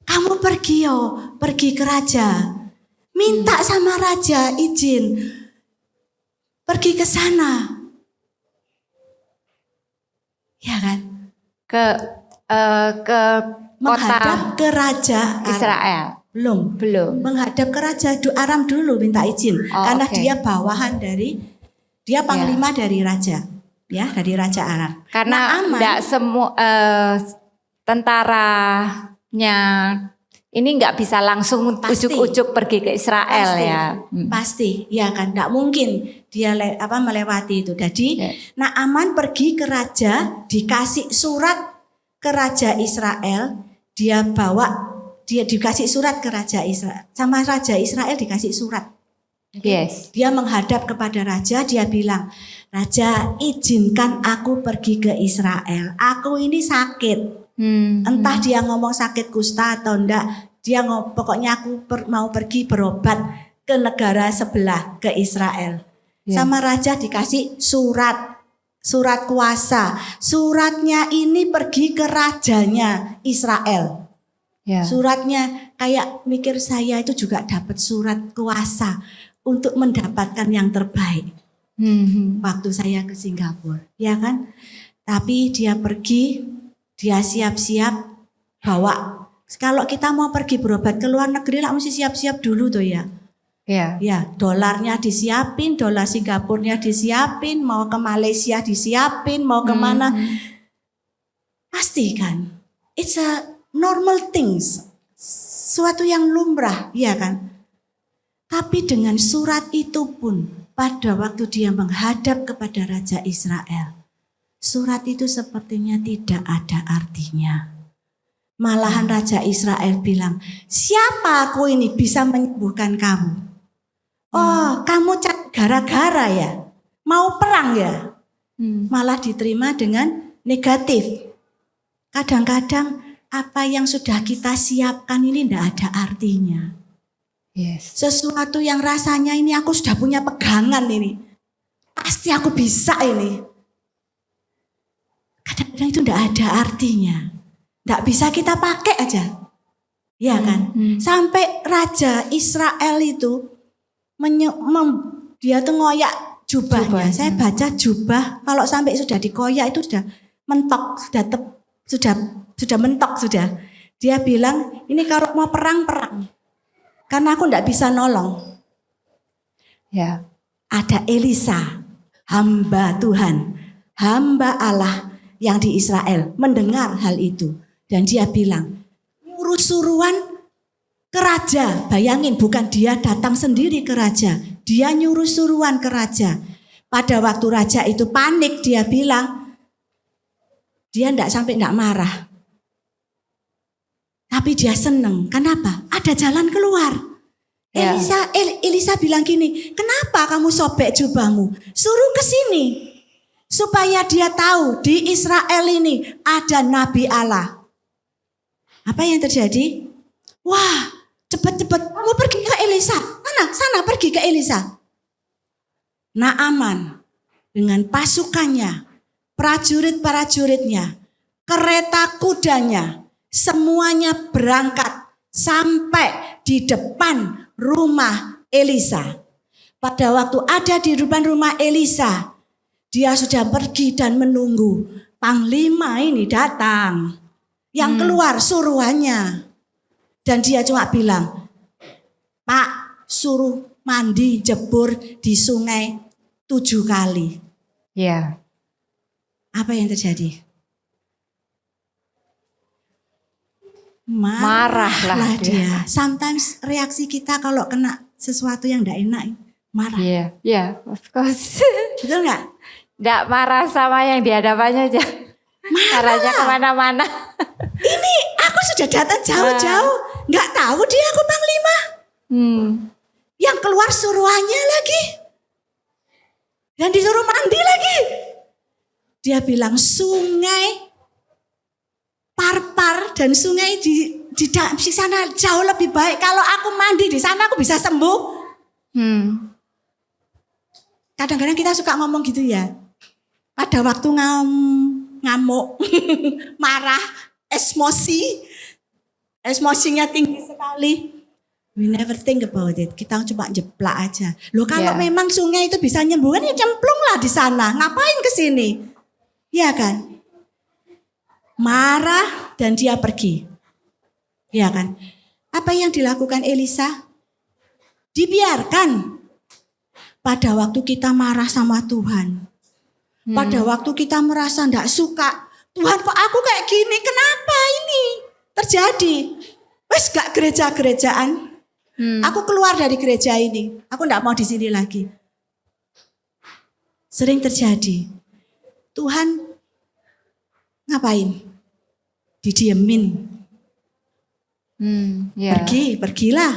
Kamu pergi ke raja, minta sama raja izin, pergi ke sana. Ya kan? Ke Menghadap kota ke raja Israel. Belum. Menghadap ke raja Aram dulu minta izin. Karena dia bawahan dia panglima dari raja. Ya, dari raja Aram. Karena enggak semua tentaranya ini enggak bisa langsung ujuk-ujuk pergi ke Israel ya. Pasti, ya kan, enggak mungkin dia melewati itu. Jadi Naaman pergi ke raja, dikasih surat ke raja Israel, dia dikasih surat ke raja Israel, sama raja Israel dikasih surat. Yes. Dia menghadap kepada raja, dia bilang, "Raja, izinkan aku pergi ke Israel. Aku ini sakit." Entah dia ngomong sakit kusta atau enggak, pokoknya aku mau pergi berobat ke negara sebelah, ke Israel. Sama raja dikasih surat kuasa. Suratnya ini pergi ke rajanya Israel. Suratnya kayak mikir saya itu juga dapat surat kuasa untuk mendapatkan yang terbaik. Waktu saya ke Singapura, ya kan? Tapi dia pergi, dia siap-siap bawa. Kalau kita mau pergi berobat ke luar negeri lah mesti siap-siap dulu tuh ya. Ya, dolarnya disiapin, dolar Singapurnya disiapin, mau ke Malaysia disiapin, mau kemana. Pasti kan. It's a normal things. Suatu yang lumrah, ya kan? Tapi dengan surat itu pun pada waktu dia menghadap kepada Raja Israel, surat itu sepertinya tidak ada artinya. Malahan Raja Israel bilang, siapa aku ini bisa menyembuhkan kamu? Oh, kamu gara-gara ya? Mau perang ya? Malah diterima dengan negatif. Kadang-kadang apa yang sudah kita siapkan ini tidak ada artinya. Sesuatu yang rasanya ini aku sudah punya pegangan ini. Pasti aku bisa ini. Kadang-kadang itu tidak ada artinya. Tidak bisa kita pakai aja. Ya kan? Sampai Raja Israel itu dia tuh ngoyak jubahnya. Saya baca jubah kalau sampai sudah dikoyak itu sudah mentok, sudah mentok sudah. Dia bilang, ini kalau mau perang. Karena aku tidak bisa nolong. Ya. Ada Elisa, hamba Tuhan, hamba Allah yang di Israel mendengar hal itu. Dan dia bilang, nyuruh suruhan ke raja. Bayangin, bukan dia datang sendiri ke raja. Dia nyuruh suruhan ke raja. Pada waktu raja itu panik, dia bilang, dia tidak marah. Tapi dia senang. Kenapa? Ada jalan keluar. Elisa bilang gini, kenapa kamu sobek jubahmu? Suruh ke sini. Supaya dia tahu di Israel ini ada Nabi Allah. Apa yang terjadi? Wah, cepat-cepat mau pergi ke Elisa. Sana pergi ke Elisa. Naaman dengan pasukannya, prajurit-prajuritnya, kereta kudanya, semuanya berangkat sampai di depan rumah Elisa. Pada waktu ada di depan rumah Elisa, dia sudah pergi dan menunggu panglima ini datang. Yang keluar suruhannya. Dan dia cuma bilang, Pak, suruh mandi jebur di sungai 7 kali. Ya. Apa yang terjadi? Marahlah dia. Sometimes reaksi kita kalau kena sesuatu yang tidak enak, marah. Iya, of course. Betul nggak? Nggak marah sama yang di hadapannya aja. Caranya kemana-mana. Ini aku sudah datang jauh-jauh, nggak tahu dia aku panglima. Yang keluar suruhannya lagi. Dan disuruh mandi lagi. Dia bilang sungai Parpar dan sungai di sana jauh lebih baik. Kalau aku mandi di sana aku bisa sembuh. Kadang-kadang kita suka ngomong gitu ya. Pada waktu ngamuk, marah, emosinya tinggi sekali. We never think about it. Kita cuma jeplak aja. Loh kalau memang sungai itu bisa nyembuhkan, ya cemplunglah di sana. Ngapain ke sini? Ya kan? Marah dan dia pergi. Ya kan? Apa yang dilakukan Elisa? Dibiarkan. Pada waktu kita marah sama Tuhan. Pada waktu kita merasa tidak suka. Tuhan kok aku kayak gini? Kenapa ini terjadi? Wes gak gereja-gerejaan. Aku keluar dari gereja ini. Aku tidak mau di sini lagi. Sering terjadi. Tuhan ngapain? Didiemin. Pergilah.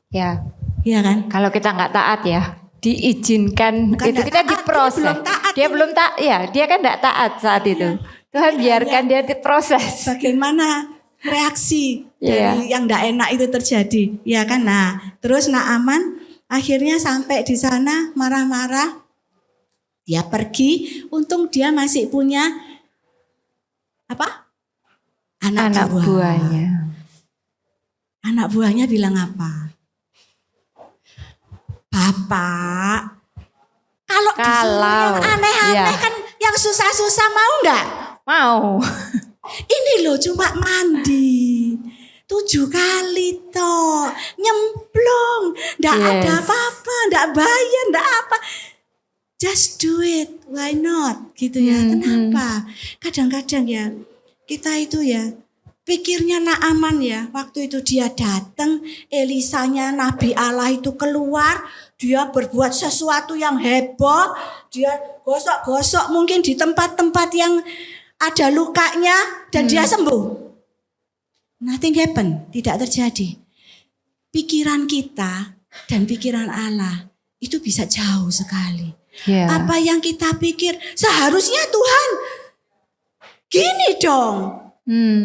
Ya. Iya kan? Kalau kita nggak taat ya, diizinkan. Bukan itu kita taat, diproses. Dia belum taat. Dia kan nggak taat saat itu. Tuhan biarkan dia diproses. Bagaimana reaksi dari yang tidak enak itu terjadi? Ya kan? Nah, terus Naaman akhirnya sampai di sana marah-marah. Dia pergi. Untung dia masih punya apa? Anak buahnya. Anak buahnya bilang apa? Bapak, kalau yang aneh-aneh kan yang susah-susah mau enggak? Mau. Ini loh cuma mandi 7 kali toh, nyemplung, enggak ada apa-apa, enggak bayar, enggak apa. Just do it, why not? Gitu ya, kenapa? Kadang-kadang ya, kita itu ya, pikirnya Naaman ya, waktu itu dia datang, Elisanya Nabi Allah itu keluar, dia berbuat sesuatu yang heboh, dia gosok-gosok mungkin di tempat-tempat yang ada lukanya dan dia sembuh. Nothing happen, tidak terjadi. Pikiran kita dan pikiran Allah itu bisa jauh sekali. Apa yang kita pikir, seharusnya Tuhan gini dong.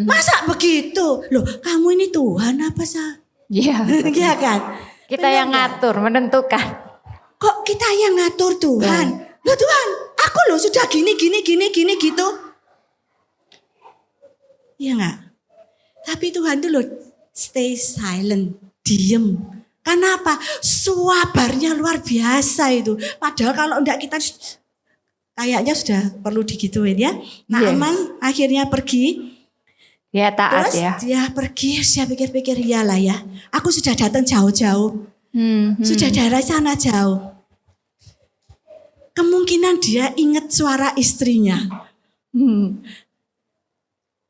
Masa begitu? Loh, kamu ini Tuhan apa sah? Iya kan? Kita benar yang ngatur, menentukan. Kok kita yang ngatur Tuhan? Loh Tuhan, aku loh sudah gini gitu. Iya enggak? Tapi Tuhan tuh loh stay silent, diem. Kenapa? Suabarnya luar biasa itu. Padahal kalau enggak kita kayaknya sudah perlu digituin ya. Naaman akhirnya pergi. Dia taat. Terus dia pergi, saya pikir-pikir iyalah ya. Aku sudah datang jauh-jauh. Sudah dari sana jauh. Kemungkinan dia ingat suara istrinya.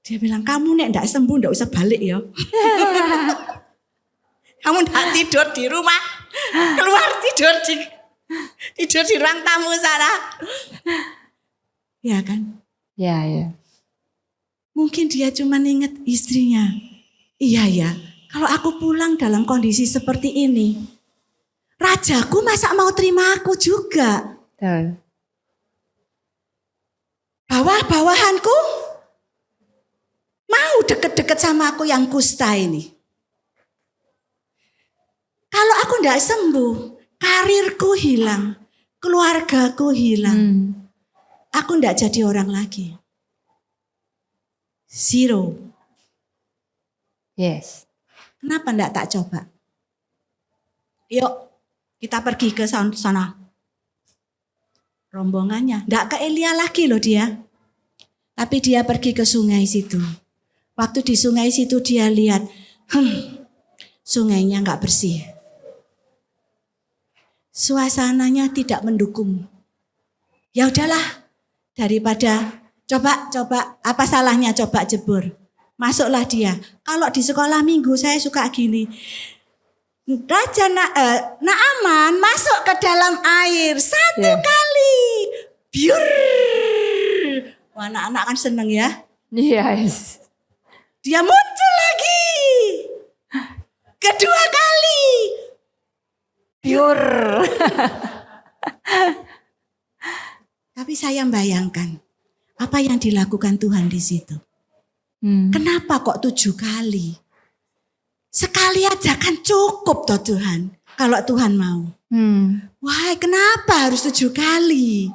Dia bilang, kamu nek enggak sembuh enggak usah balik ya. Kamu enggak tidur di rumah. Keluar tidur di ruang tamu sana. Ya kan? Ya. Mungkin dia cuma ingat istrinya. Iya ya, kalau aku pulang dalam kondisi seperti ini, rajaku masa mau terima aku juga? Bawahanku mau deket-deket sama aku yang kusta ini. Kalau aku tidak sembuh, karirku hilang, keluargaku hilang. Aku tidak jadi orang lagi. Zero. Yes. Kenapa enggak tak coba? Yuk kita pergi ke sana. Rombongannya. Enggak ke Elia lagi loh dia. Tapi dia pergi ke sungai situ. Waktu di sungai situ dia lihat. Sungainya enggak bersih. Suasananya tidak mendukung. Ya udahlah. Daripada coba apa salahnya coba jebur. Masuklah dia. Kalau di sekolah minggu saya suka gini. Raja Naaman masuk ke dalam air 1 kali. Biur. Wah, anak-anak kan seneng ya. Yes. Dia muncul lagi. Kedua kali. Biur. Tapi saya bayangkan apa yang dilakukan Tuhan di situ. Kenapa kok 7 kali? Sekali aja kan cukup toh Tuhan. Kalau Tuhan mau. Wah, kenapa harus 7 kali?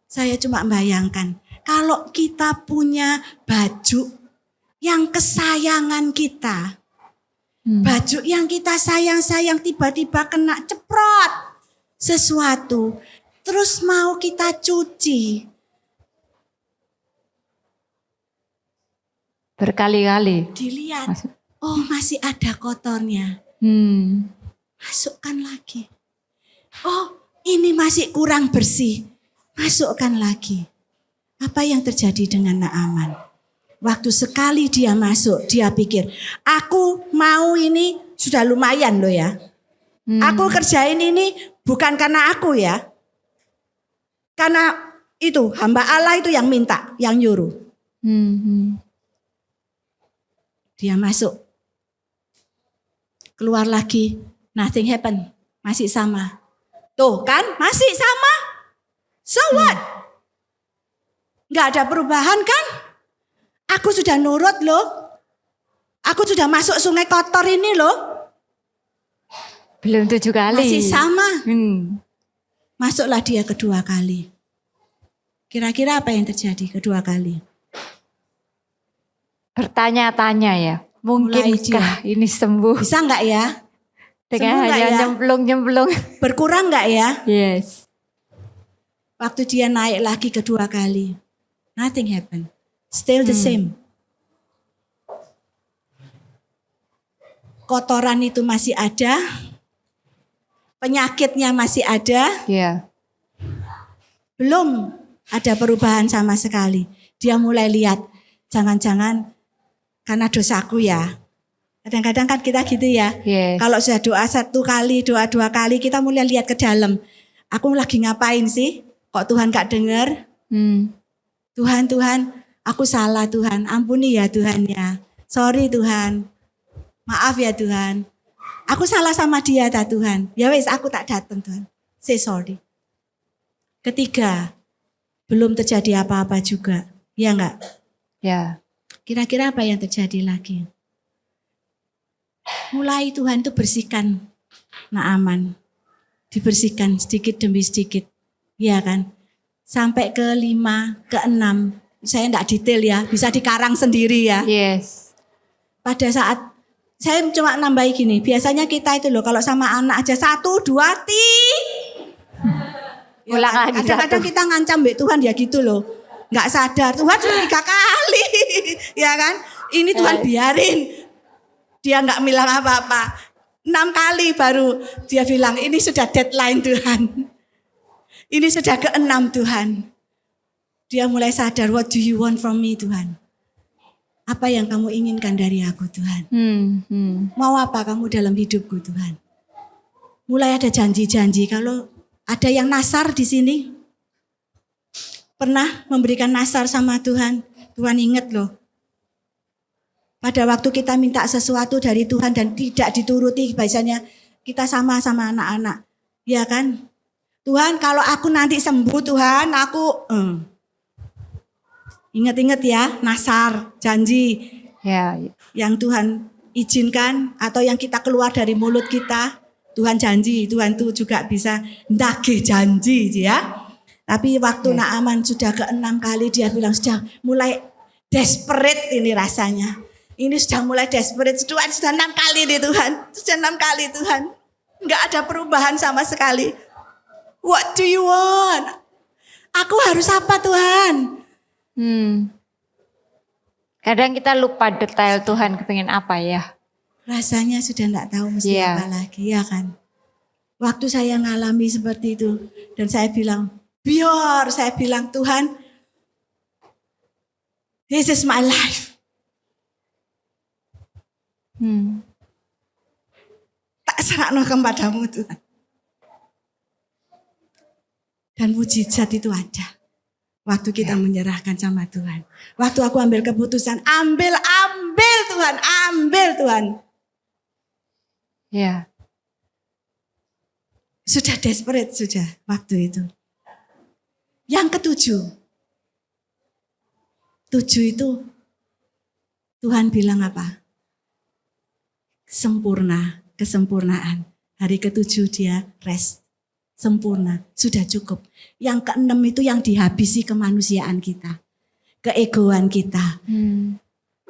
Saya cuma bayangkan. Kalau kita punya baju yang kesayangan kita. Baju yang kita sayang-sayang tiba-tiba kena ceprot sesuatu. Terus mau kita cuci. Berkali-kali. Dilihat, oh masih ada kotornya. Masukkan lagi. Oh ini masih kurang bersih. Masukkan lagi. Apa yang terjadi dengan Naaman? Waktu sekali dia masuk, dia pikir, aku mau ini sudah lumayan loh ya. Aku kerjain ini bukan karena aku ya. Karena itu hamba Allah itu yang minta, yang nyuruh. Dia masuk. Keluar lagi, nothing happen. Masih sama. Tuh kan, masih sama. So what? Gak ada perubahan kan? Aku sudah nurut loh. Aku sudah masuk sungai kotor ini loh. Belum 7 kali. Masih sama. Masuklah dia kedua kali. Kira-kira apa yang terjadi kedua kali? Bertanya-tanya ya. Mungkinkah ini sembuh? Bisa enggak ya? Dengan hanya ya? nyemplung-nyemplung. Berkurang enggak ya? Yes. Waktu dia naik lagi kedua kali. Nothing happen. Still the same. Kotoran itu masih ada. Penyakitnya masih ada. Yeah. Belum ada perubahan sama sekali. Dia mulai lihat. Jangan-jangan karena dosaku ya. Kadang-kadang kan kita gitu ya. Yes. Kalau sudah doa 1 kali, doa 2 kali, kita mulai lihat ke dalam. Aku lagi ngapain sih? Kok Tuhan gak dengar? Tuhan, aku salah Tuhan. Ampuni ya Tuhan ya. Sorry Tuhan. Maaf ya Tuhan. Aku salah sama dia ta Tuhan. Ya wes aku tak datang Tuhan. Say sorry. Ketiga, belum terjadi apa-apa juga. Ya enggak? Ya. Kira-kira apa yang terjadi lagi? Mulai Tuhan itu bersihkan Naaman. Dibersihkan sedikit demi sedikit. Ya kan? Sampai ke 5, ke 6. Saya enggak detail ya. Bisa dikarang sendiri ya. Yes. Pada saat, saya cuma nambahi gini. Biasanya kita itu loh kalau sama anak aja 1, 2, Ulang lagi kadang-kadang kita ngancam Mbak Tuhan ya gitu loh. Enggak sadar. Tuhan sudah 3 kali. Ya kan? Ini Tuhan biarin. Dia enggak bilang apa-apa. 6 kali baru dia bilang ini sudah deadline Tuhan. Ini sudah ke-6 Tuhan. Dia mulai sadar, what do you want from me Tuhan? Apa yang kamu inginkan dari aku Tuhan? Mau apa kamu dalam hidupku Tuhan? Mulai ada janji-janji. Kalau ada yang nasar di sini, pernah memberikan nasar sama Tuhan. Tuhan ingat loh. Pada waktu kita minta sesuatu dari Tuhan dan tidak dituruti, biasanya kita sama anak-anak. Ya kan? Tuhan kalau aku nanti sembuh Tuhan, aku ingat-ingat ya, nasar, janji. Ya. Yang Tuhan izinkan atau yang kita keluar dari mulut kita, Tuhan janji, Tuhan tuh juga bisa nagih janji ya. Tapi waktu Naaman sudah ke-6 kali dia bilang sudah mulai desperate ini rasanya. Ini sudah mulai desperate, Tuhan sudah 6 kali nih Tuhan, sudah 6 kali Tuhan. Enggak ada perubahan sama sekali. What do you want? Aku harus apa Tuhan? Kadang kita lupa detail Tuhan kepingin apa ya. Rasanya sudah enggak tahu mesti apa lagi ya kan. Waktu saya ngalami seperti itu dan saya bilang, biar saya bilang Tuhan, this is my life. Tak serahkan kepadamu Tuhan. Dan mujizat itu ada. Waktu kita menyerahkan sama Tuhan. Waktu aku ambil keputusan, ambil Tuhan, ambil Tuhan. Ya. Sudah desperate sudah waktu itu. Yang ketujuh. 7 itu Tuhan bilang apa? Sempurna, kesempurnaan. Hari ketujuh dia rest. Sempurna, sudah cukup. Yang keenam itu yang dihabisi kemanusiaan kita. Keegoan kita.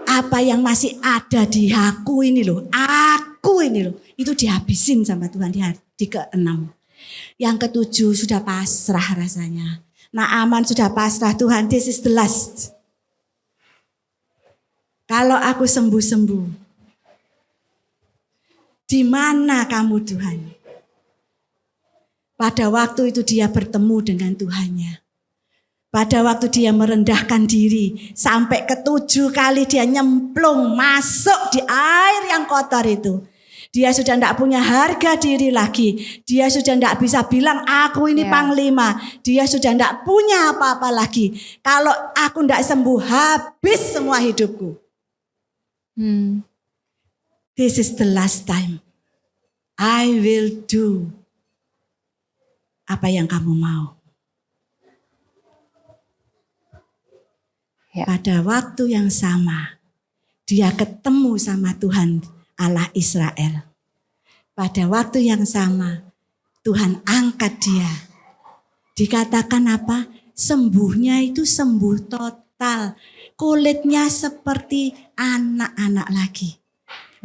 Apa yang masih ada di aku ini loh. Aku ini loh. Itu dihabisin sama Tuhan di keenam. Yang ketujuh sudah pasrah rasanya. Naaman sudah pasrah. Tuhan, this is the last. Kalau aku sembuh-sembuh. Di mana kamu Tuhan? Pada waktu itu dia bertemu dengan Tuhannya. Pada waktu dia merendahkan diri. Sampai ke-7 kali dia nyemplung masuk di air yang kotor itu. Dia sudah tidak punya harga diri lagi. Dia sudah tidak bisa bilang aku ini panglima. Dia sudah tidak punya apa-apa lagi. Kalau aku tidak sembuh habis semua hidupku. This is the last time. I will do apa yang kamu mau. Pada waktu yang sama, dia ketemu sama Tuhan Allah Israel. Pada waktu yang sama, Tuhan angkat dia. Dikatakan apa? Sembuhnya itu sembuh total. Kulitnya seperti anak-anak lagi.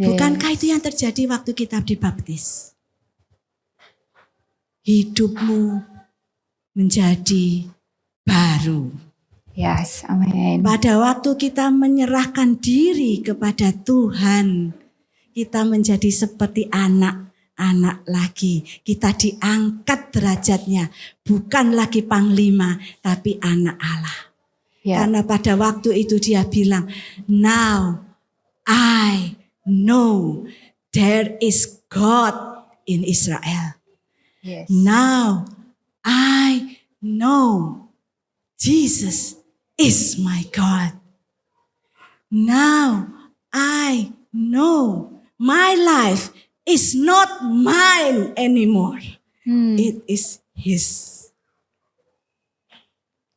Bukankah itu yang terjadi waktu kita dibaptis? Hidupmu menjadi baru. Yes, amin. Pada waktu kita menyerahkan diri kepada Tuhan, kita menjadi seperti anak-anak lagi. Kita diangkat derajatnya, bukan lagi panglima, tapi anak Allah. Karena pada waktu itu dia bilang, now I know there is God in Israel. Yes. Now I know Jesus is my God. Now I know my life is not mine anymore. It is His.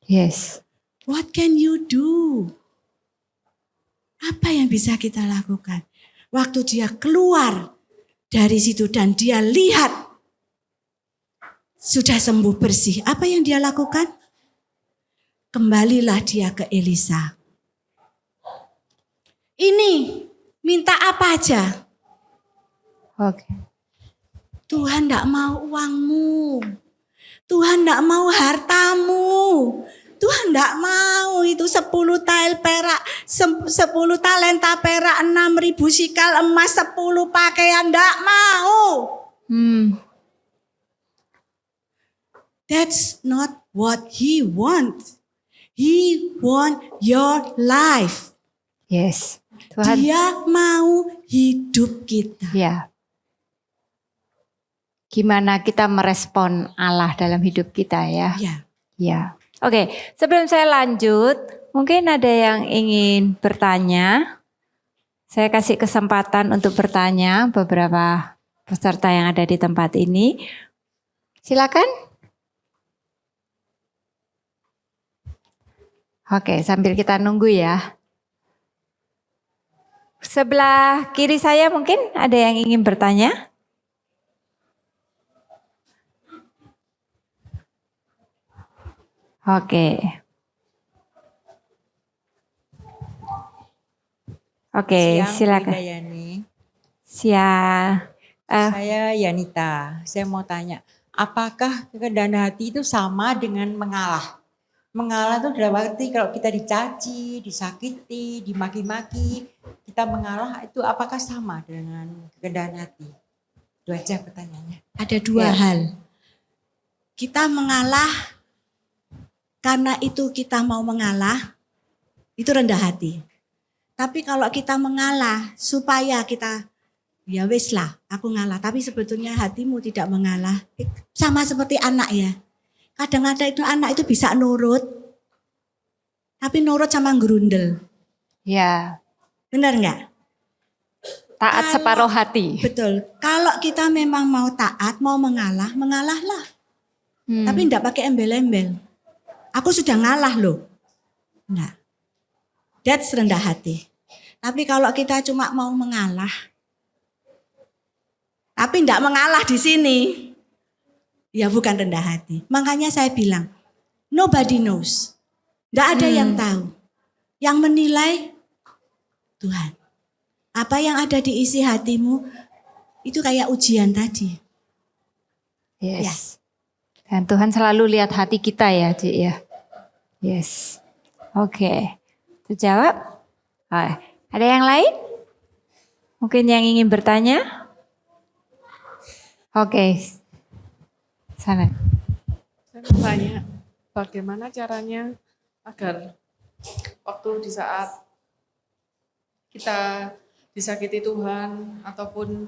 Yes. What can you do? Apa yang bisa kita lakukan? Waktu dia keluar dari situ dan dia lihat sudah sembuh bersih. Apa yang dia lakukan? Kembalilah dia ke Elisa. Ini minta apa aja? Oke. Tuhan tidak mau uangmu. Tuhan tidak mau hartamu. Tuhan tidak mau itu 10 tael perak, 10 talenta perak, 6.000 sikal emas, 10 pakaian, tidak mau. That's not what He wants. He want your life. Yes. Tuhan. Dia mau hidup kita. Ya. Gimana kita merespon Allah dalam hidup kita ya? Ya. Oke, sebelum saya lanjut, mungkin ada yang ingin bertanya. Saya kasih kesempatan untuk bertanya beberapa peserta yang ada di tempat ini. Silakan. Oke, sambil kita nunggu ya. Sebelah kiri saya mungkin ada yang ingin bertanya. Oke. Oke, silakan. Saya Yanita. Saya mau tanya, apakah kerendahan hati itu sama dengan mengalah? Mengalah itu dalam arti kalau kita dicaci, disakiti, dimaki-maki, kita mengalah itu apakah sama dengan kerendahan hati? Itu aja pertanyaannya. Ada dua hal. Kita mengalah karena itu kita mau mengalah, itu rendah hati. Tapi kalau kita mengalah supaya kita, ya wis lah aku ngalah. Tapi sebetulnya hatimu tidak mengalah. Sama seperti anak ya. Kadang-kadang itu anak itu bisa nurut. Tapi nurut sama gerundel. Ya. Benar enggak? Taat separuh hati. Betul. Kalau kita memang mau taat, mau mengalah, mengalahlah. Tapi enggak pakai embel-embel. Aku sudah ngalah loh. Enggak. That's rendah hati. Tapi kalau kita cuma mau mengalah, tapi enggak mengalah di sini, ya bukan rendah hati. Makanya saya bilang, nobody knows. Enggak ada yang tahu. Yang menilai Tuhan. Apa yang ada di isi hatimu, itu kayak ujian tadi. Yes. Ya. Dan Tuhan selalu lihat hati kita ya, Cik ya. Yes. Oke. Terjawab? Oh, ada yang lain? Mungkin yang ingin bertanya? Oke. Sana. Saya mau tanya, bagaimana caranya agar waktu di saat kita disakiti Tuhan ataupun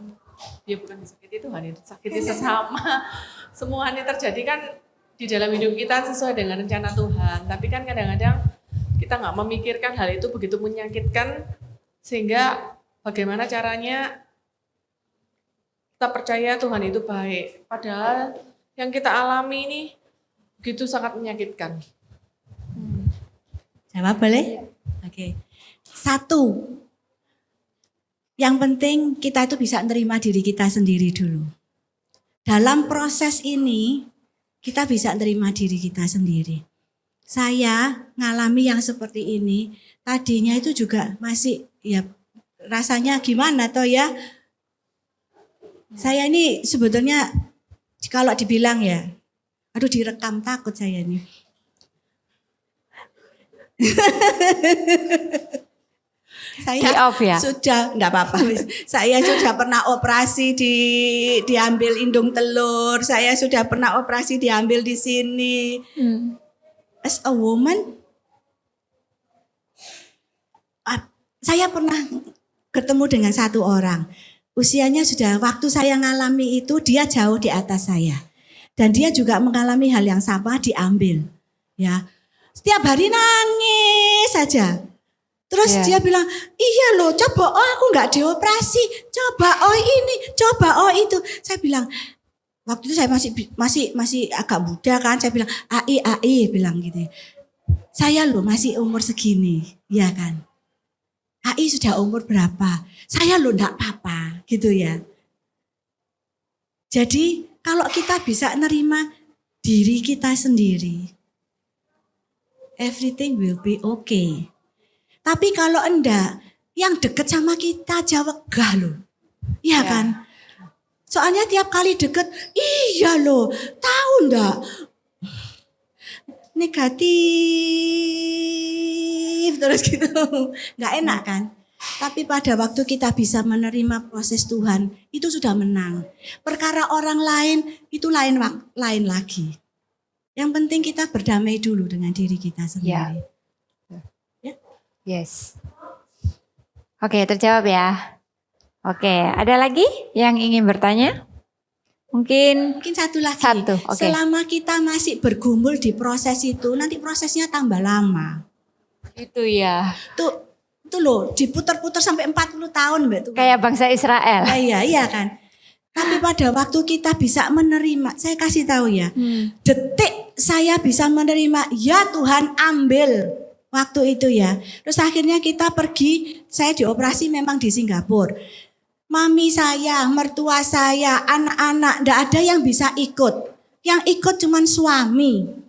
ya bukan disakiti Tuhan, ya disakiti sesama, semua ini terjadi kan di dalam hidup kita sesuai dengan rencana Tuhan. Tapi kan kadang-kadang kita nggak memikirkan hal itu begitu menyakitkan, sehingga bagaimana caranya kita percaya Tuhan itu baik. Padahal yang kita alami ini begitu sangat menyakitkan. Jawab boleh? Oke. 1. Yang penting kita itu bisa nerima diri kita sendiri dulu. Dalam proses ini kita bisa nerima diri kita sendiri. Saya ngalami yang seperti ini, tadinya itu juga masih ya rasanya gimana toh ya. Saya ini sebetulnya kalau dibilang ya, aduh direkam takut saya ini. Saya Di-off ya? sudah enggak apa-apa. Saya sudah pernah operasi diambil indung telur. Saya sudah pernah operasi diambil di sini. As a woman, saya pernah ketemu dengan satu orang. Usianya sudah waktu saya ngalami itu dia jauh di atas saya. Dan dia juga mengalami hal yang sama diambil. Ya. Setiap hari nangis saja. Terus dia bilang, iya loh coba aku nggak dioperasi, coba ini, coba itu. Saya bilang, waktu itu saya masih agak muda kan, saya bilang, AI bilang gitu. Saya loh masih umur segini, ya kan. AI sudah umur berapa? Saya loh enggak apa-apa gitu ya. Jadi kalau kita bisa nerima diri kita sendiri, everything will be okay. Tapi kalau enggak, yang deket sama kita aja wegah loh. Iya kan? Soalnya tiap kali deket, iya loh, tahu enggak? Negatif terus gitu. Enggak enak kan? Tapi pada waktu kita bisa menerima proses Tuhan, itu sudah menang. Perkara orang lain, itu lain lagi. Yang penting kita berdamai dulu dengan diri kita sendiri. Yes. Oke, terjawab ya. Oke, ada lagi yang ingin bertanya? Mungkin satu lagi. Oke. Selama kita masih bergumul di proses itu, nanti prosesnya tambah lama. Itu ya. Tuh loh, diputar-putar sampai 40 tahun Mbak Tuhan. Kayak bangsa Israel. Nah, iya kan. Tapi pada waktu kita bisa menerima, saya kasih tahu ya. Detik saya bisa menerima, ya Tuhan ambil. Waktu itu ya. Terus akhirnya kita pergi, saya dioperasi memang di Singapura. Mami saya, mertua saya, anak-anak, enggak ada yang bisa ikut. Yang ikut cuman suami.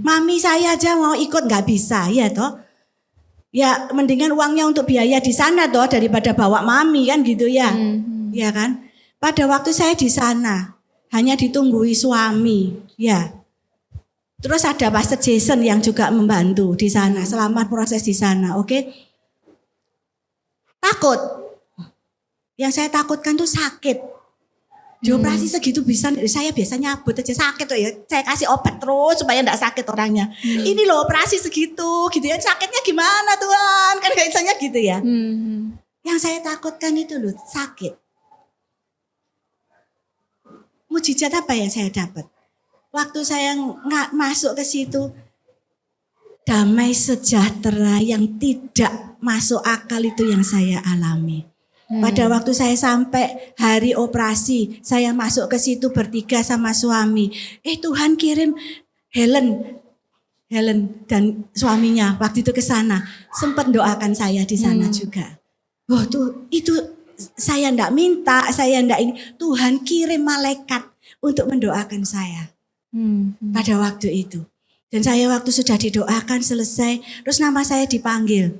Mami saya aja mau ikut enggak bisa, ya toh. Ya mendingan uangnya untuk biaya di sana toh daripada bawa mami kan gitu ya. Ya kan? Pada waktu saya di sana hanya ditunggui suami, ya. Terus ada Pastor Jason yang juga membantu di sana selama proses di sana, oke? Takut. Yang saya takutkan tuh sakit. Dioperasi segitu bisa, saya biasanya abut aja sakit tuh ya. Saya kasih obat terus supaya enggak sakit orangnya. Ini loh operasi segitu, gitu ya. Sakitnya gimana Tuhan? Kan biasanya gitu ya. Yang saya takutkan itu loh sakit. Mujizat apa yang saya dapat? Waktu saya masuk ke situ, damai sejahtera yang tidak masuk akal itu yang saya alami. Pada waktu saya sampai hari operasi, saya masuk ke situ bertiga sama suami. Tuhan kirim Helen Helen dan suaminya waktu itu ke sana sempat doakan saya di sana juga. Oh tuh itu saya enggak minta, saya enggak ini. Tuhan kirim malaikat untuk mendoakan saya pada waktu itu. Dan saya waktu sudah didoakan selesai, terus nama saya dipanggil.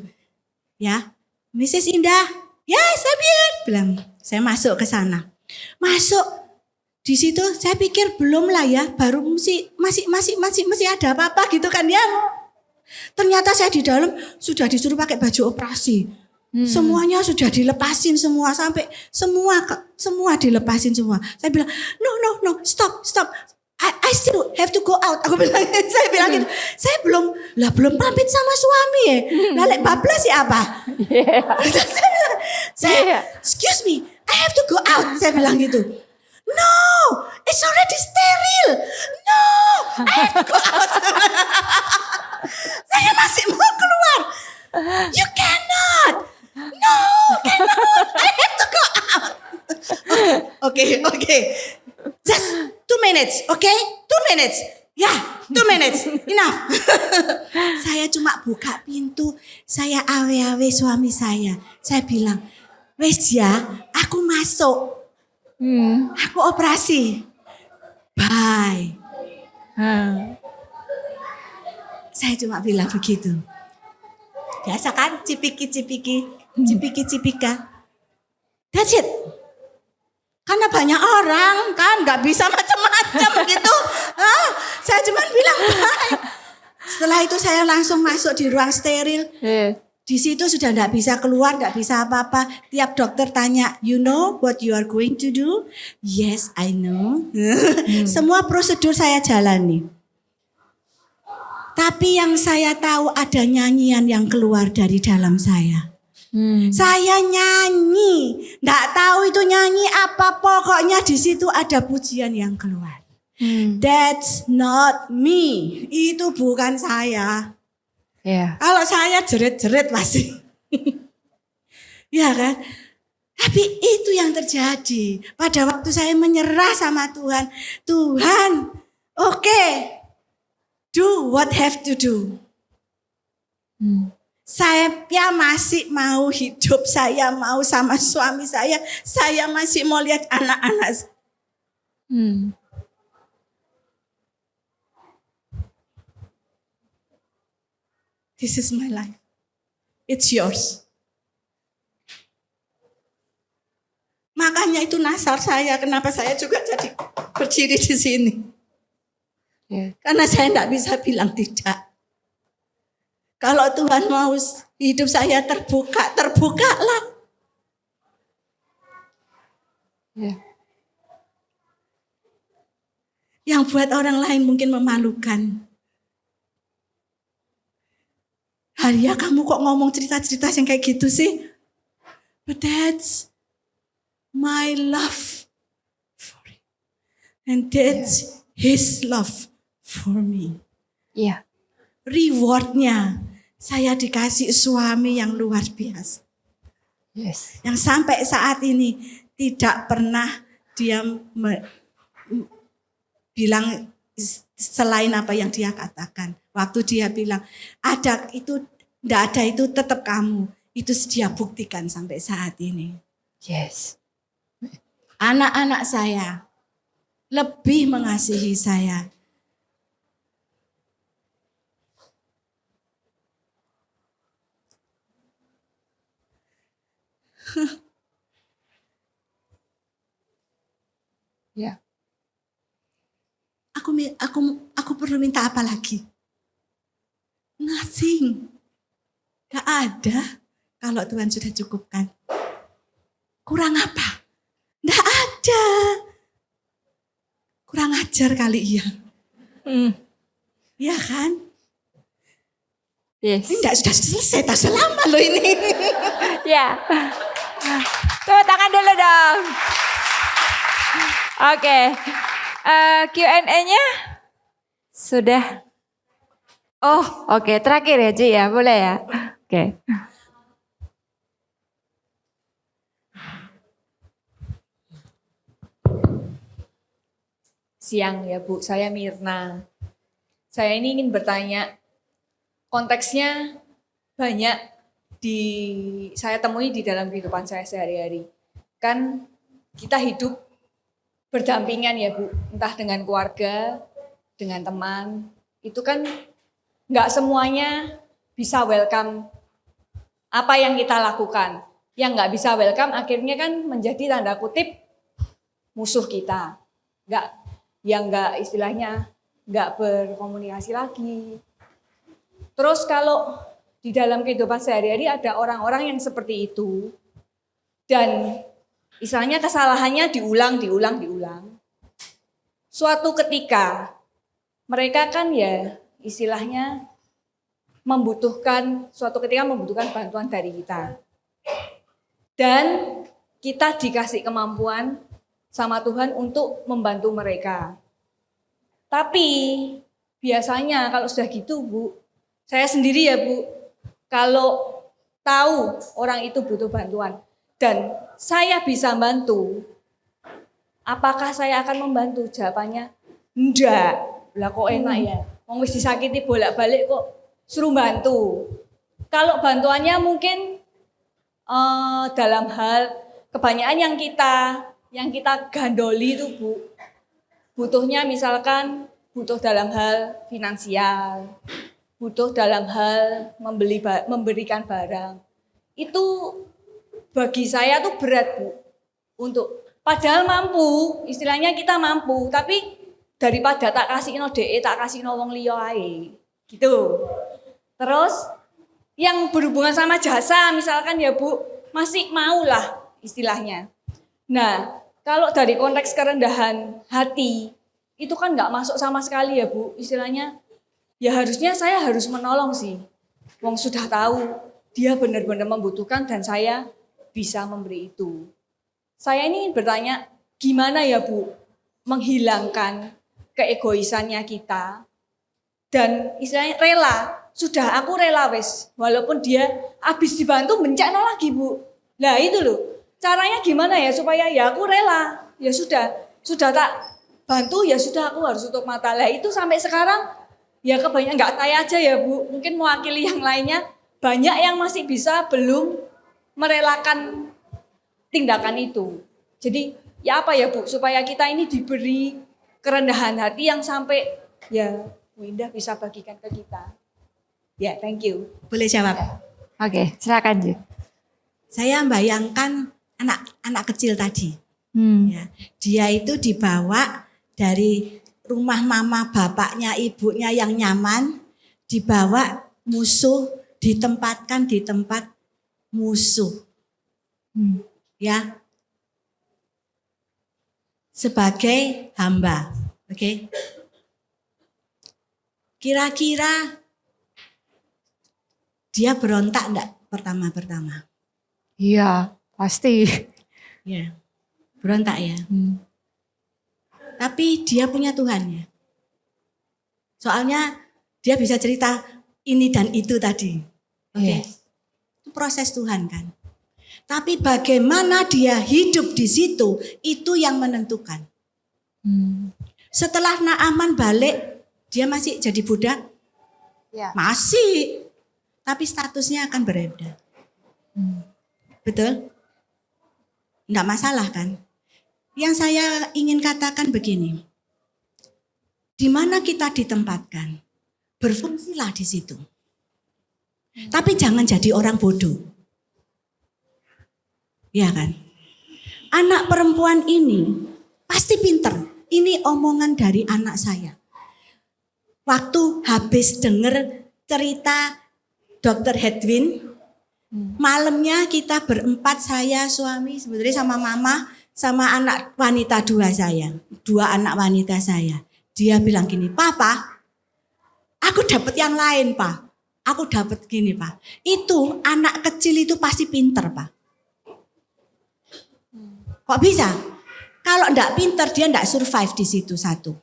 Ya, Mrs. Indah, yes, I'm here. Bilang, saya masuk ke sana. Masuk di situ saya pikir belum lah ya, baru masih ada apa-apa gitu kan ya. Ternyata saya di dalam sudah disuruh pakai baju operasi. Semuanya sudah dilepasin semua sampai semua dilepasin semua. Saya bilang, no, stop. I still have to go out. Aku bilang, saya bilang gitu. Saya belum pamit sama suami ya. Lalek bablas ya apa? Saya, excuse me, I have to go out. Saya bilang gitu. No, it's already sterile. No, I have to go out. Saya masih mau keluar. You cannot. No, cannot. I have to go out. Okay. Just 2 minutes, okay? 2 minutes. Ya, 2 minutes. Enough. Saya cuma buka pintu. Saya awe-awe suami saya. Saya bilang, wes ya, aku masuk. Aku operasi. Bye. Saya cuma bilang begitu. Biasa kan, cipika. That's it. Karena banyak orang kan, gak bisa macam-macam gitu. Saya cuma bilang bye. Setelah itu saya langsung masuk di ruang steril. Di situ sudah gak bisa keluar, gak bisa apa-apa. Tiap dokter tanya, you know what you are going to do? Yes, I know. Semua prosedur saya jalani. Tapi yang saya tahu ada nyanyian yang keluar dari dalam saya. Saya nyanyi, nggak tahu itu nyanyi apa, pokoknya di situ ada pujian yang keluar. That's not me, itu bukan saya. Kalau saya jerit-jerit pasti, ya kan? Tapi itu yang terjadi pada waktu saya menyerah sama Tuhan. Tuhan, oke, do what have to do. Saya masih mau hidup, saya mau sama suami saya masih mau lihat anak-anak. This is my life. It's yours. Makanya itu nasar saya, kenapa saya juga jadi berdiri di sini. Karena saya tidak bisa bilang tidak. Kalau Tuhan mau hidup saya terbukalah. Yang buat orang lain mungkin memalukan. Haria, kamu kok ngomong cerita-cerita yang kayak gitu sih? But that's my love for you. And that's His love for me. Rewardnya, saya dikasih suami yang luar biasa. Yang sampai saat ini tidak pernah dia bilang selain apa yang dia katakan. Waktu dia bilang, ada itu, tidak ada itu tetap kamu. Itu dia buktikan sampai saat ini. Anak-anak saya lebih mengasihi saya. Aku perlu minta apa lagi? Nothing. Gak ada kalau Tuhan sudah cukupkan. Kurang apa? Gak ada. Kurang ajar kali ya. Ya kan? Ini sudah selesai, tak selama loh ini. Tepuk tangan dulu dong. Oke. Q&A-nya sudah. Oke. Terakhir ya Ci ya, boleh ya? Oke. Siang ya Bu, saya Mirna. Saya ini ingin bertanya, konteksnya banyak saya temui di dalam kehidupan saya sehari-hari. Kan kita hidup berdampingan ya Bu, entah dengan keluarga, dengan teman, itu kan nggak semuanya bisa welcome apa yang kita lakukan. Yang nggak bisa welcome akhirnya kan menjadi tanda kutip musuh kita. Nggak istilahnya nggak berkomunikasi lagi. Terus kalau di dalam kehidupan sehari-hari ada orang-orang yang seperti itu dan istilahnya kesalahannya diulang. Suatu ketika mereka kan ya istilahnya suatu ketika membutuhkan bantuan dari kita. Dan kita dikasih kemampuan sama Tuhan untuk membantu mereka. Tapi biasanya kalau sudah gitu Bu, saya sendiri ya Bu, kalau tahu orang itu butuh bantuan dan saya bisa bantu, apakah saya akan membantu? Jawabannya enggak. Lah kok enak ya, wong wis disakiti bolak-balik kok suruh bantu. Kalau bantuannya mungkin dalam hal kebanyakan yang kita gandoli itu Bu, butuhnya misalkan butuh dalam hal finansial, butuh dalam hal memberikan barang. Itu bagi saya tuh berat Bu, padahal mampu, istilahnya kita mampu, tapi daripada tak kasih no DE, tak kasih no wong liya ae. Gitu. Terus yang berhubungan sama jasa misalkan ya Bu, masih maulah istilahnya. Nah, kalau dari konteks kerendahan hati, itu kan nggak masuk sama sekali ya Bu, istilahnya ya harusnya saya harus menolong sih. Wong sudah tahu dia benar-benar membutuhkan dan saya bisa memberi itu. Saya ini bertanya, gimana ya Bu menghilangkan keegoisannya kita dan istilahnya aku rela wes, walaupun dia habis dibantu bencana lagi Bu. Nah itu loh, caranya gimana ya supaya ya aku rela, ya sudah tak bantu ya sudah aku harus tutup mata. Lah itu sampai sekarang ya kebanyakan nggak saya aja ya Bu, mungkin mewakili yang lainnya banyak yang masih bisa belum merelakan tindakan itu. Jadi ya apa ya Bu, supaya kita ini diberi kerendahan hati yang sampai ya Bu Indah bisa bagikan ke kita. Ya, thank you. Boleh jawab? Oke, silakan Ji. Saya bayangkan anak kecil tadi. Ya, dia itu dibawa dari rumah mama bapaknya ibunya yang nyaman, dibawa musuh, ditempatkan di tempat musuh. Ya. Sebagai hamba. Oke. Kira-kira dia berontak enggak pertama-pertama? Iya, pasti. Ya. Berontak ya. Tapi dia punya Tuhan ya. Soalnya dia bisa cerita ini dan itu tadi. Oke. Itu proses Tuhan kan. Tapi bagaimana dia hidup di situ, itu yang menentukan. Setelah Naaman balik, dia masih jadi budak? Ya. Masih. Tapi statusnya akan berbeda. Betul? Enggak masalah kan? Yang saya ingin katakan begini. Di mana kita ditempatkan, berfungsilah di situ. Tapi jangan jadi orang bodoh. Ya kan? Anak perempuan ini pasti pinter. Ini omongan dari anak saya. Waktu habis denger cerita Dr. Hedwin, malamnya kita berempat, saya, suami, sebenarnya sama mama, sama anak wanita dua anak wanita saya. Dia bilang gini, Papa, aku dapat yang lain Pak. Aku dapat gini Pak. Itu anak kecil itu pasti pinter Pak. Kok bisa? Kalau enggak pinter dia enggak survive di situ satu.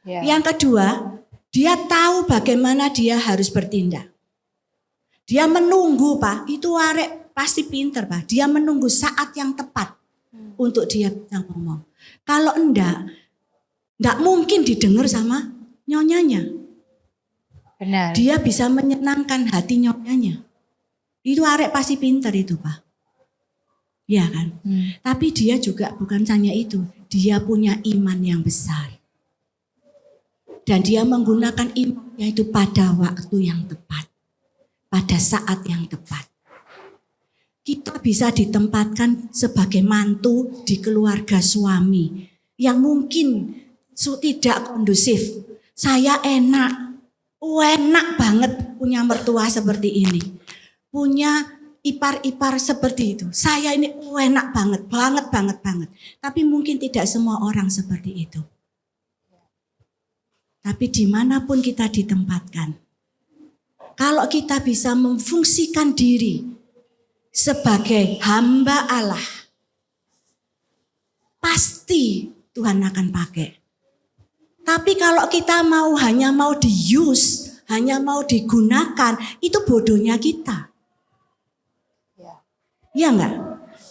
Ya. Yang kedua, dia tahu bagaimana dia harus bertindak. Dia menunggu Pak, itu arek pasti pinter Pak. Dia menunggu saat yang tepat untuk dia ngomong. Kalau enggak mungkin didengar sama nyonyanya. Benar. Dia bisa menyenangkan hati nyonyanya. Itu arek pasti pinter itu, Pak. Iya kan? Tapi dia juga bukan hanya itu. Dia punya iman yang besar. Dan dia menggunakan imannya itu pada waktu yang tepat. Pada saat yang tepat. Kita bisa ditempatkan sebagai mantu di keluarga suami. Yang mungkin tidak kondusif. Saya enak banget punya mertua seperti ini. Punya ipar-ipar seperti itu. Saya ini enak banget. Tapi mungkin tidak semua orang seperti itu. Tapi dimanapun kita ditempatkan. Kalau kita bisa memfungsikan diri sebagai hamba Allah. Pasti Tuhan akan pakai. Tapi kalau kita hanya mau di-use, hanya mau digunakan, itu bodohnya kita. Iya enggak?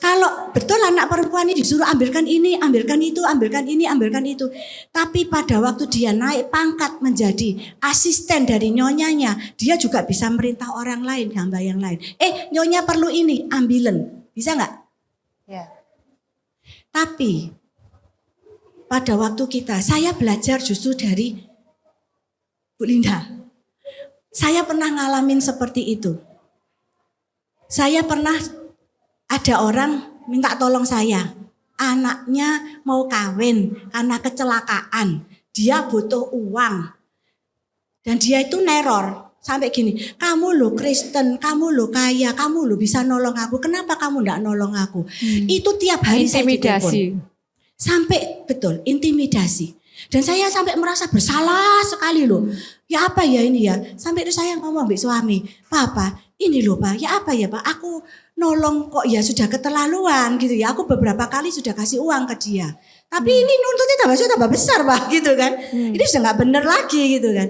Kalau betul anak perempuan ini disuruh ambilkan ini, ambilkan itu, ambilkan ini, ambilkan itu. Tapi pada waktu dia naik pangkat menjadi asisten dari nyonyanya, dia juga bisa merintah orang lain, hamba yang lain. Nyonya perlu ini, ambilen. Bisa enggak? Ya. Tapi pada waktu saya belajar justru dari Bu Linda. Saya pernah ngalamin seperti itu. Saya pernah ada orang minta tolong saya. Anaknya mau kawin karena kecelakaan. Dia butuh uang. Dan dia itu neror. Sampai gini, kamu lo Kristen, kamu lo kaya, kamu lo bisa nolong aku. Kenapa kamu enggak nolong aku? Itu tiap hari saya ditelepon. Sampai betul, intimidasi. Dan saya sampai merasa bersalah sekali loh. Ya apa ya ini ya? Sampai itu saya ngomong sama suami, Papa, ini loh Pak, ya apa ya Pak? Aku nolong kok ya sudah keterlaluan gitu ya. Aku beberapa kali sudah kasih uang ke dia. Tapi ini nuntutnya tambah besar Pak gitu kan. Ini sudah gak bener lagi gitu kan.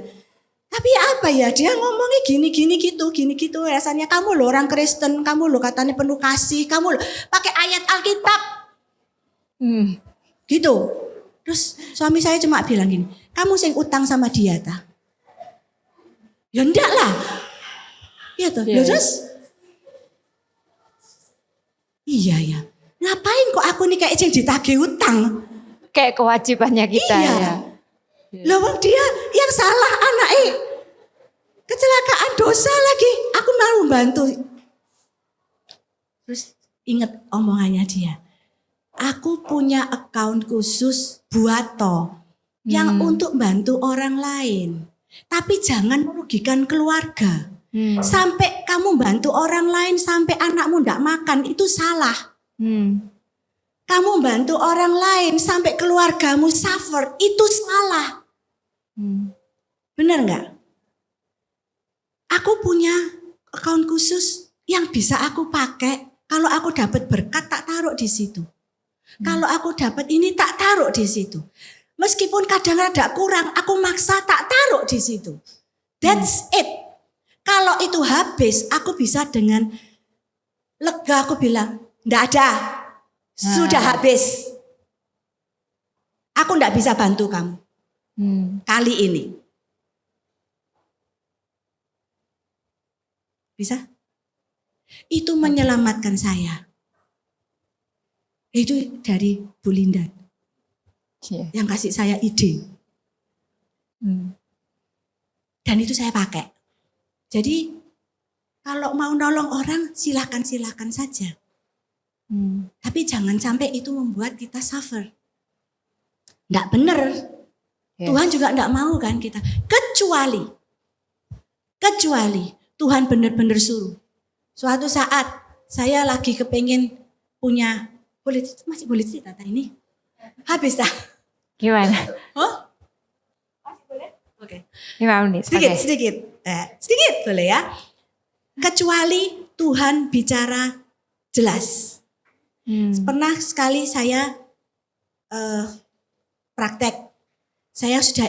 Tapi apa ya dia ngomongnya gini gitu rasanya kamu loh orang Kristen, kamu loh katanya penuh kasih, kamu loh pakai ayat Alkitab. Gitu. Terus suami saya cuma bilang gini, kamu sing utang sama dia ta? Ya enggak lah. Iya toh. Yeah. Terus iya ya. Ngapain kok aku nih kayak sing ditagih utang? Kayak kewajibannya kita iya. ya. Loh dia yang salah anaknya. Kecelakaan dosa lagi. Aku mau bantu. Terus ingat omongannya dia. Aku punya account khusus buat yang untuk bantu orang lain. Tapi jangan merugikan keluarga. Sampai kamu bantu orang lain sampai anakmu enggak makan itu salah. Kamu bantu orang lain sampai keluargamu suffer itu salah. Benar enggak? Aku punya account khusus yang bisa aku pakai. Kalau aku dapat berkat tak taruh di situ. Kalau aku dapat ini tak taruh di situ. Meskipun kadang ada kurang, aku maksa tak taruh di situ. That's it. Kalau itu habis, aku bisa dengan lega aku bilang, enggak ada. Sudah habis. Aku enggak bisa bantu kamu. Kali ini. Bisa? Itu menyelamatkan saya. Itu dari Bu Linda. Yang kasih saya ide. Dan itu saya pakai. Jadi kalau mau nolong orang silakan saja. Tapi jangan sampai itu membuat kita suffer. Nggak benar. Tuhan juga nggak mau kan kita. Kecuali Tuhan benar-benar suruh. Suatu saat saya lagi kepengen punya, masih boleh cerita ini? Habis dah. Gimana? Oh? Masih boleh? Oke. 5 menit. Sedikit boleh ya. Kecuali Tuhan bicara jelas. Pernah sekali saya praktek. Saya sudah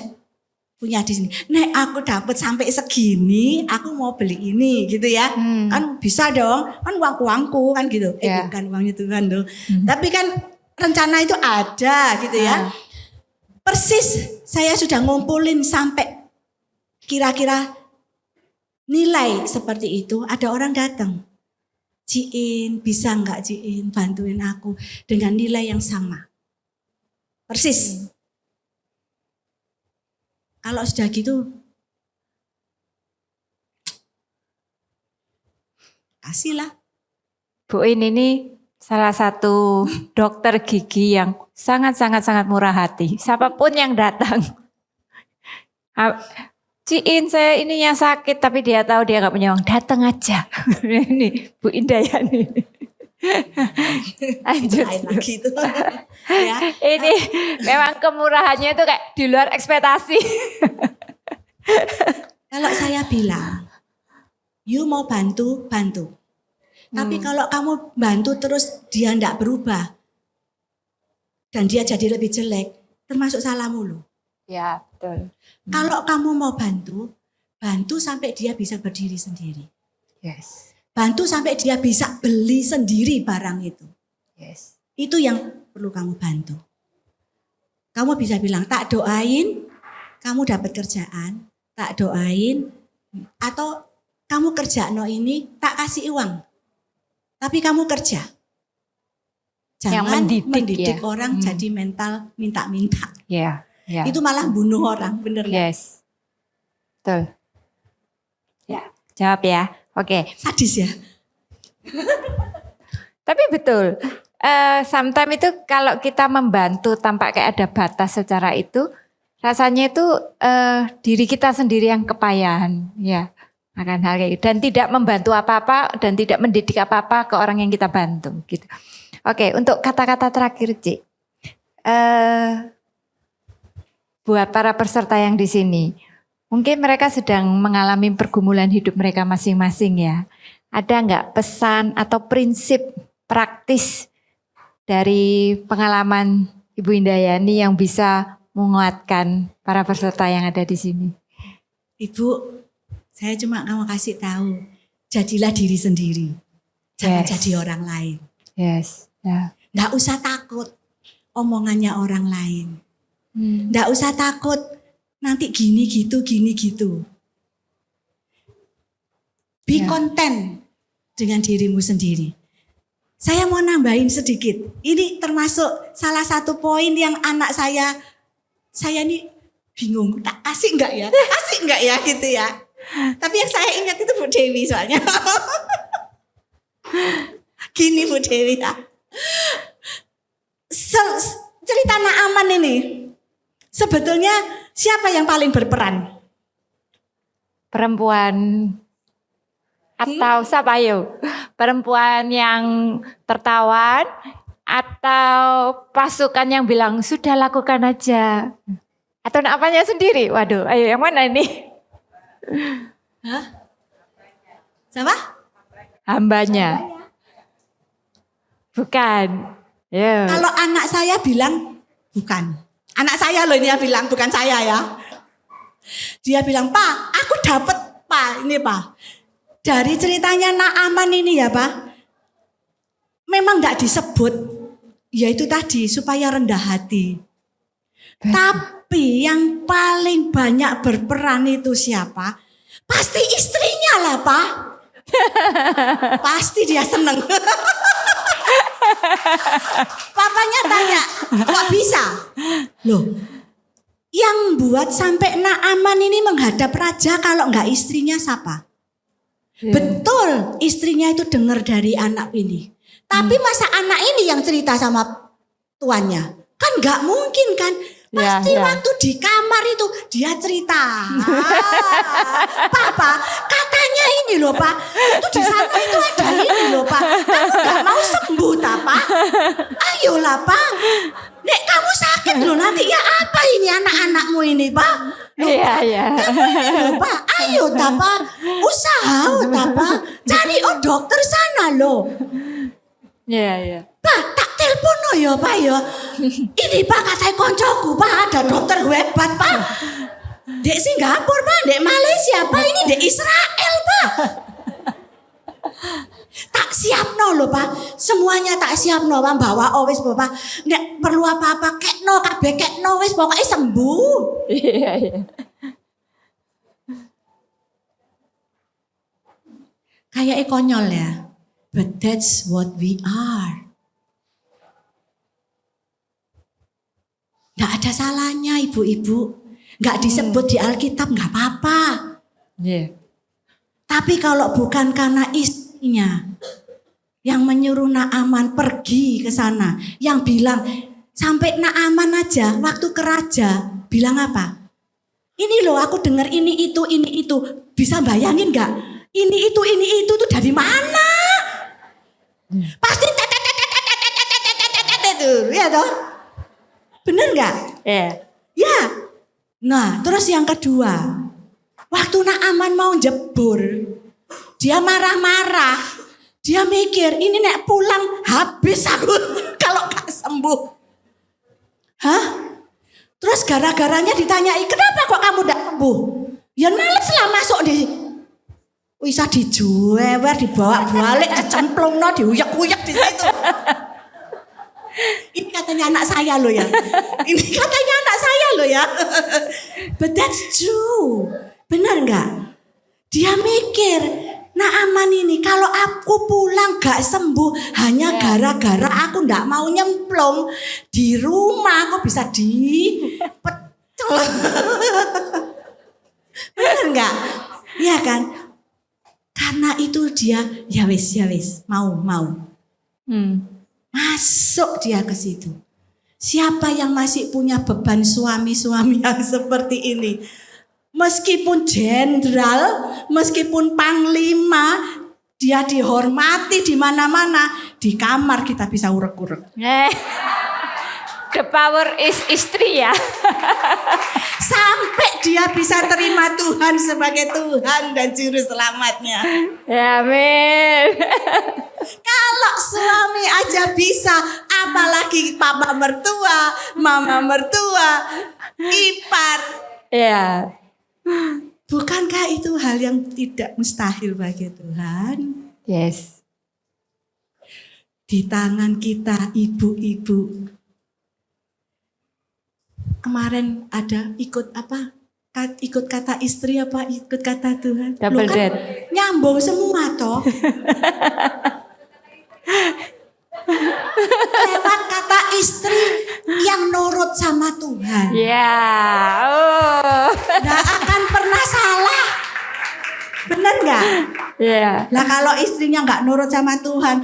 punya di sini. Nek aku dapat sampai segini, aku mau beli ini gitu ya. Kan bisa dong. Kan uangku kan gitu. Bukan uangnya Tuhan dong. Tapi kan rencana itu ada gitu ya. Persis saya sudah ngumpulin sampai kira-kira nilai seperti itu, ada orang datang. Ciin, bisa enggak Ciin bantuin aku dengan nilai yang sama. Persis. Kalau sudah gitu, kasihlah. Bu In ini salah satu dokter gigi yang sangat murah hati. Siapapun yang datang. Ciin, saya ininya sakit tapi dia tahu dia nggak punya uang, datang aja. Ini Bu Indayani. Lanjut. Lain lagi itu. Ya. Ini memang kemurahannya itu kayak di luar ekspektasi. Kalau saya bilang, you mau bantu, bantu. Tapi kalau kamu bantu terus dia enggak berubah dan dia jadi lebih jelek, termasuk salahmu loh. Ya, betul. Kalau kamu mau bantu, bantu sampai dia bisa berdiri sendiri. Yes. Bantu sampai dia bisa beli sendiri barang itu. Yes. Itu yang perlu kamu bantu. Kamu bisa bilang, tak doain, kamu dapat kerjaan, tak doain, atau kamu kerja no ini, tak kasih uang. Tapi kamu kerja. Jangan mendidik orang jadi mental minta-minta. Ya. Yeah. Itu malah bunuh orang, bener ya? Yes. Betul. Ya, jawab ya. Oke. Sadis ya? Tapi betul. Sometimes itu kalau kita membantu tanpa kayak ada batas secara itu, rasanya itu diri kita sendiri yang kepayahan. Ya, akan hal kayak gitu. Dan tidak membantu apa-apa dan tidak mendidik apa-apa ke orang yang kita bantu. Gitu. Oke, untuk kata-kata terakhir, Cik. Buat para peserta yang di sini, mungkin mereka sedang mengalami pergumulan hidup mereka masing-masing ya. Ada nggak pesan atau prinsip praktis dari pengalaman Ibu Indayani yang bisa menguatkan para peserta yang ada di sini? Ibu, saya cuma mau kasih tahu, jadilah diri sendiri, jangan jadi orang lain. Yes. Ya. Nggak usah takut omongannya orang lain. Nggak usah takut nanti gini gitu. Be content dengan dirimu sendiri. Saya mau nambahin sedikit. Ini termasuk salah satu poin yang anak saya ini bingung. Tak asik enggak ya? Asik enggak ya gitu ya. Tapi yang saya ingat itu Bu Dewi soalnya. Gini Bu Dewi ya. Cerita Naaman ini. Sebetulnya siapa yang paling berperan? Perempuan atau siapa ayo? Perempuan yang tertawan atau pasukan yang bilang sudah lakukan aja? Atau apanya sendiri? Waduh, ayo yang mana ini? Hah? Siapa? Hambanya. Bukan. Yeah. Kalau anak saya bilang bukan. Anak saya loh ini yang bilang, bukan saya ya. Dia bilang, Pak, aku dapat Pak, ini Pak. Dari ceritanya Naaman ini ya Pak. Memang gak disebut, yaitu tadi supaya rendah hati. Tapi yang paling banyak berperan itu siapa? Pasti istrinya lah Pak. Pasti dia seneng. Papanya tanya, kok bisa? Loh, yang buat sampai Naaman ini menghadap raja kalau enggak istrinya siapa? Betul, istrinya itu dengar dari anak ini. Tapi masa anak ini yang cerita sama tuannya? Kan enggak mungkin kan? Pasti waktu di kamar itu dia cerita. Papa, katanya ini loh Pak, itu di sana itu ada ini loh Pak. Kamu gak mau sembuh tak Pak? Ayolah Pak. Nek kamu sakit loh nanti ya apa ini anak-anakmu ini Pak? Iya. Kamu ini loh Pak, ayo tak Pak. Usaha tak Pak. Cari dokter sana loh. Iya. Pak, tak telepon no ya Pak ya. Ini Pak katanya koncoku Pak, ada dokter hebat Pak. Dek Singapura Pak, dek Malaysia Pak, ini dek Israel Pak. Tak siap no loh Pak, semuanya tak siap no Pak, bawa wis Pak. Nek perlu apa-apa kekno kabeh kekno wis pokoknya sembuh. Iya. Kayak konyol ya. But that's what we are. Gak ada salahnya ibu-ibu. Gak disebut di Alkitab gak apa-apa. Yeah. Tapi kalau bukan karena istrinya yang menyuruh Naaman pergi ke sana, yang bilang sampai Naaman aja waktu ke raja bilang apa? Ini loh aku dengar ini itu. Bisa bayangin gak? Ini itu tuh dari mana? Pasti itu, ya toh? Bener gak? Ya. Nah, terus yang kedua, waktu Naaman mau jebur, dia marah-marah. Dia mikir, ini nek pulang habis aku kalau gak sembuh. Hah? Terus gara-garanya ditanyai, kenapa kok kamu gak sembuh? Ya males lah masuk di, bisa dijuewer, dibawa balik, dicemplung, diuyak-uyak di situ. Ini katanya anak saya loh ya. Ini katanya anak saya loh ya. But that's true. Benar gak? Dia mikir, Naaman ini kalau aku pulang gak sembuh hanya gara-gara aku gak mau nyemplung di rumah, aku bisa dipecel. Benar gak? Iya kan? Karena itu dia ya wis mau. Masuk dia ke situ. Siapa yang masih punya beban suami-suami yang seperti ini? Meskipun jenderal, meskipun panglima, dia dihormati di mana-mana, di kamar kita bisa urek-urek. The power is istri ya. Sampai dia bisa terima Tuhan sebagai Tuhan dan juru selamatnya. Ya, amin. Kalau suami aja bisa, apalagi papa mertua, mama mertua, ipar. Ya. Bukankah itu hal yang tidak mustahil bagi Tuhan? Yes. Di tangan kita ibu-ibu. Kemarin ada ikut apa? Ikut kata istri apa ikut kata Tuhan? Double dead. Nyambung semua toh. Lewat kata istri yang nurut sama Tuhan. Ya. Oh. Gak akan pernah salah. Bener gak? Ya. Lah kalau istrinya gak nurut sama Tuhan,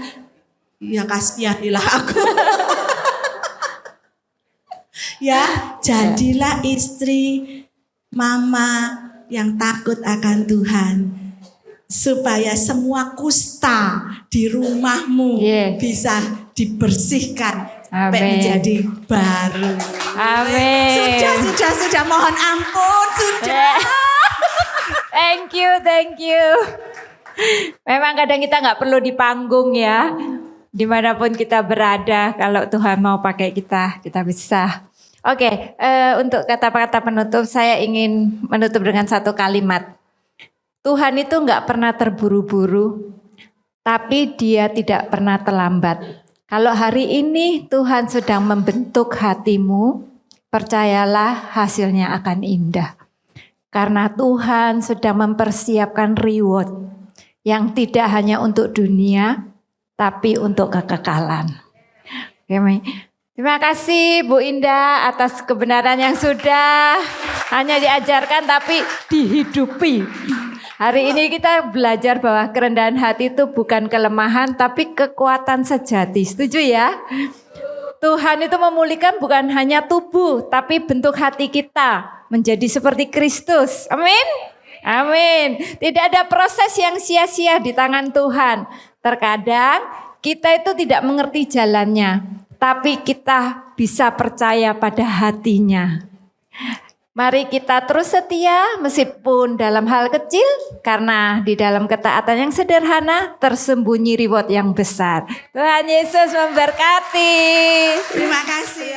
ya kasihanilah aku. Ya, jadilah istri mama yang takut akan Tuhan. Supaya semua kusta di rumahmu bisa dibersihkan sampai menjadi baru. Amin. Sudah mohon ampun, sudah. Thank you. Memang kadang kita nggak perlu di panggung ya. Dimanapun kita berada, kalau Tuhan mau pakai kita bisa. Oke, untuk kata-kata penutup saya ingin menutup dengan satu kalimat. Tuhan itu nggak pernah terburu-buru, tapi Dia tidak pernah terlambat. Kalau hari ini Tuhan sedang membentuk hatimu, percayalah hasilnya akan indah. Karena Tuhan sedang mempersiapkan reward yang tidak hanya untuk dunia, tapi untuk kekekalan. Terima kasih Bu Indah atas kebenaran yang sudah hanya diajarkan tapi dihidupi. Hari ini kita belajar bahwa kerendahan hati itu bukan kelemahan tapi kekuatan sejati. Setuju ya? Tuhan itu memulihkan bukan hanya tubuh tapi bentuk hati kita menjadi seperti Kristus. Amin. Amin. Tidak ada proses yang sia-sia di tangan Tuhan. Terkadang kita itu tidak mengerti jalannya, tapi kita bisa percaya pada hatinya. Mari kita terus setia meskipun dalam hal kecil, karena di dalam ketaatan yang sederhana tersembunyi reward yang besar. Tuhan Yesus memberkati. Terima kasih.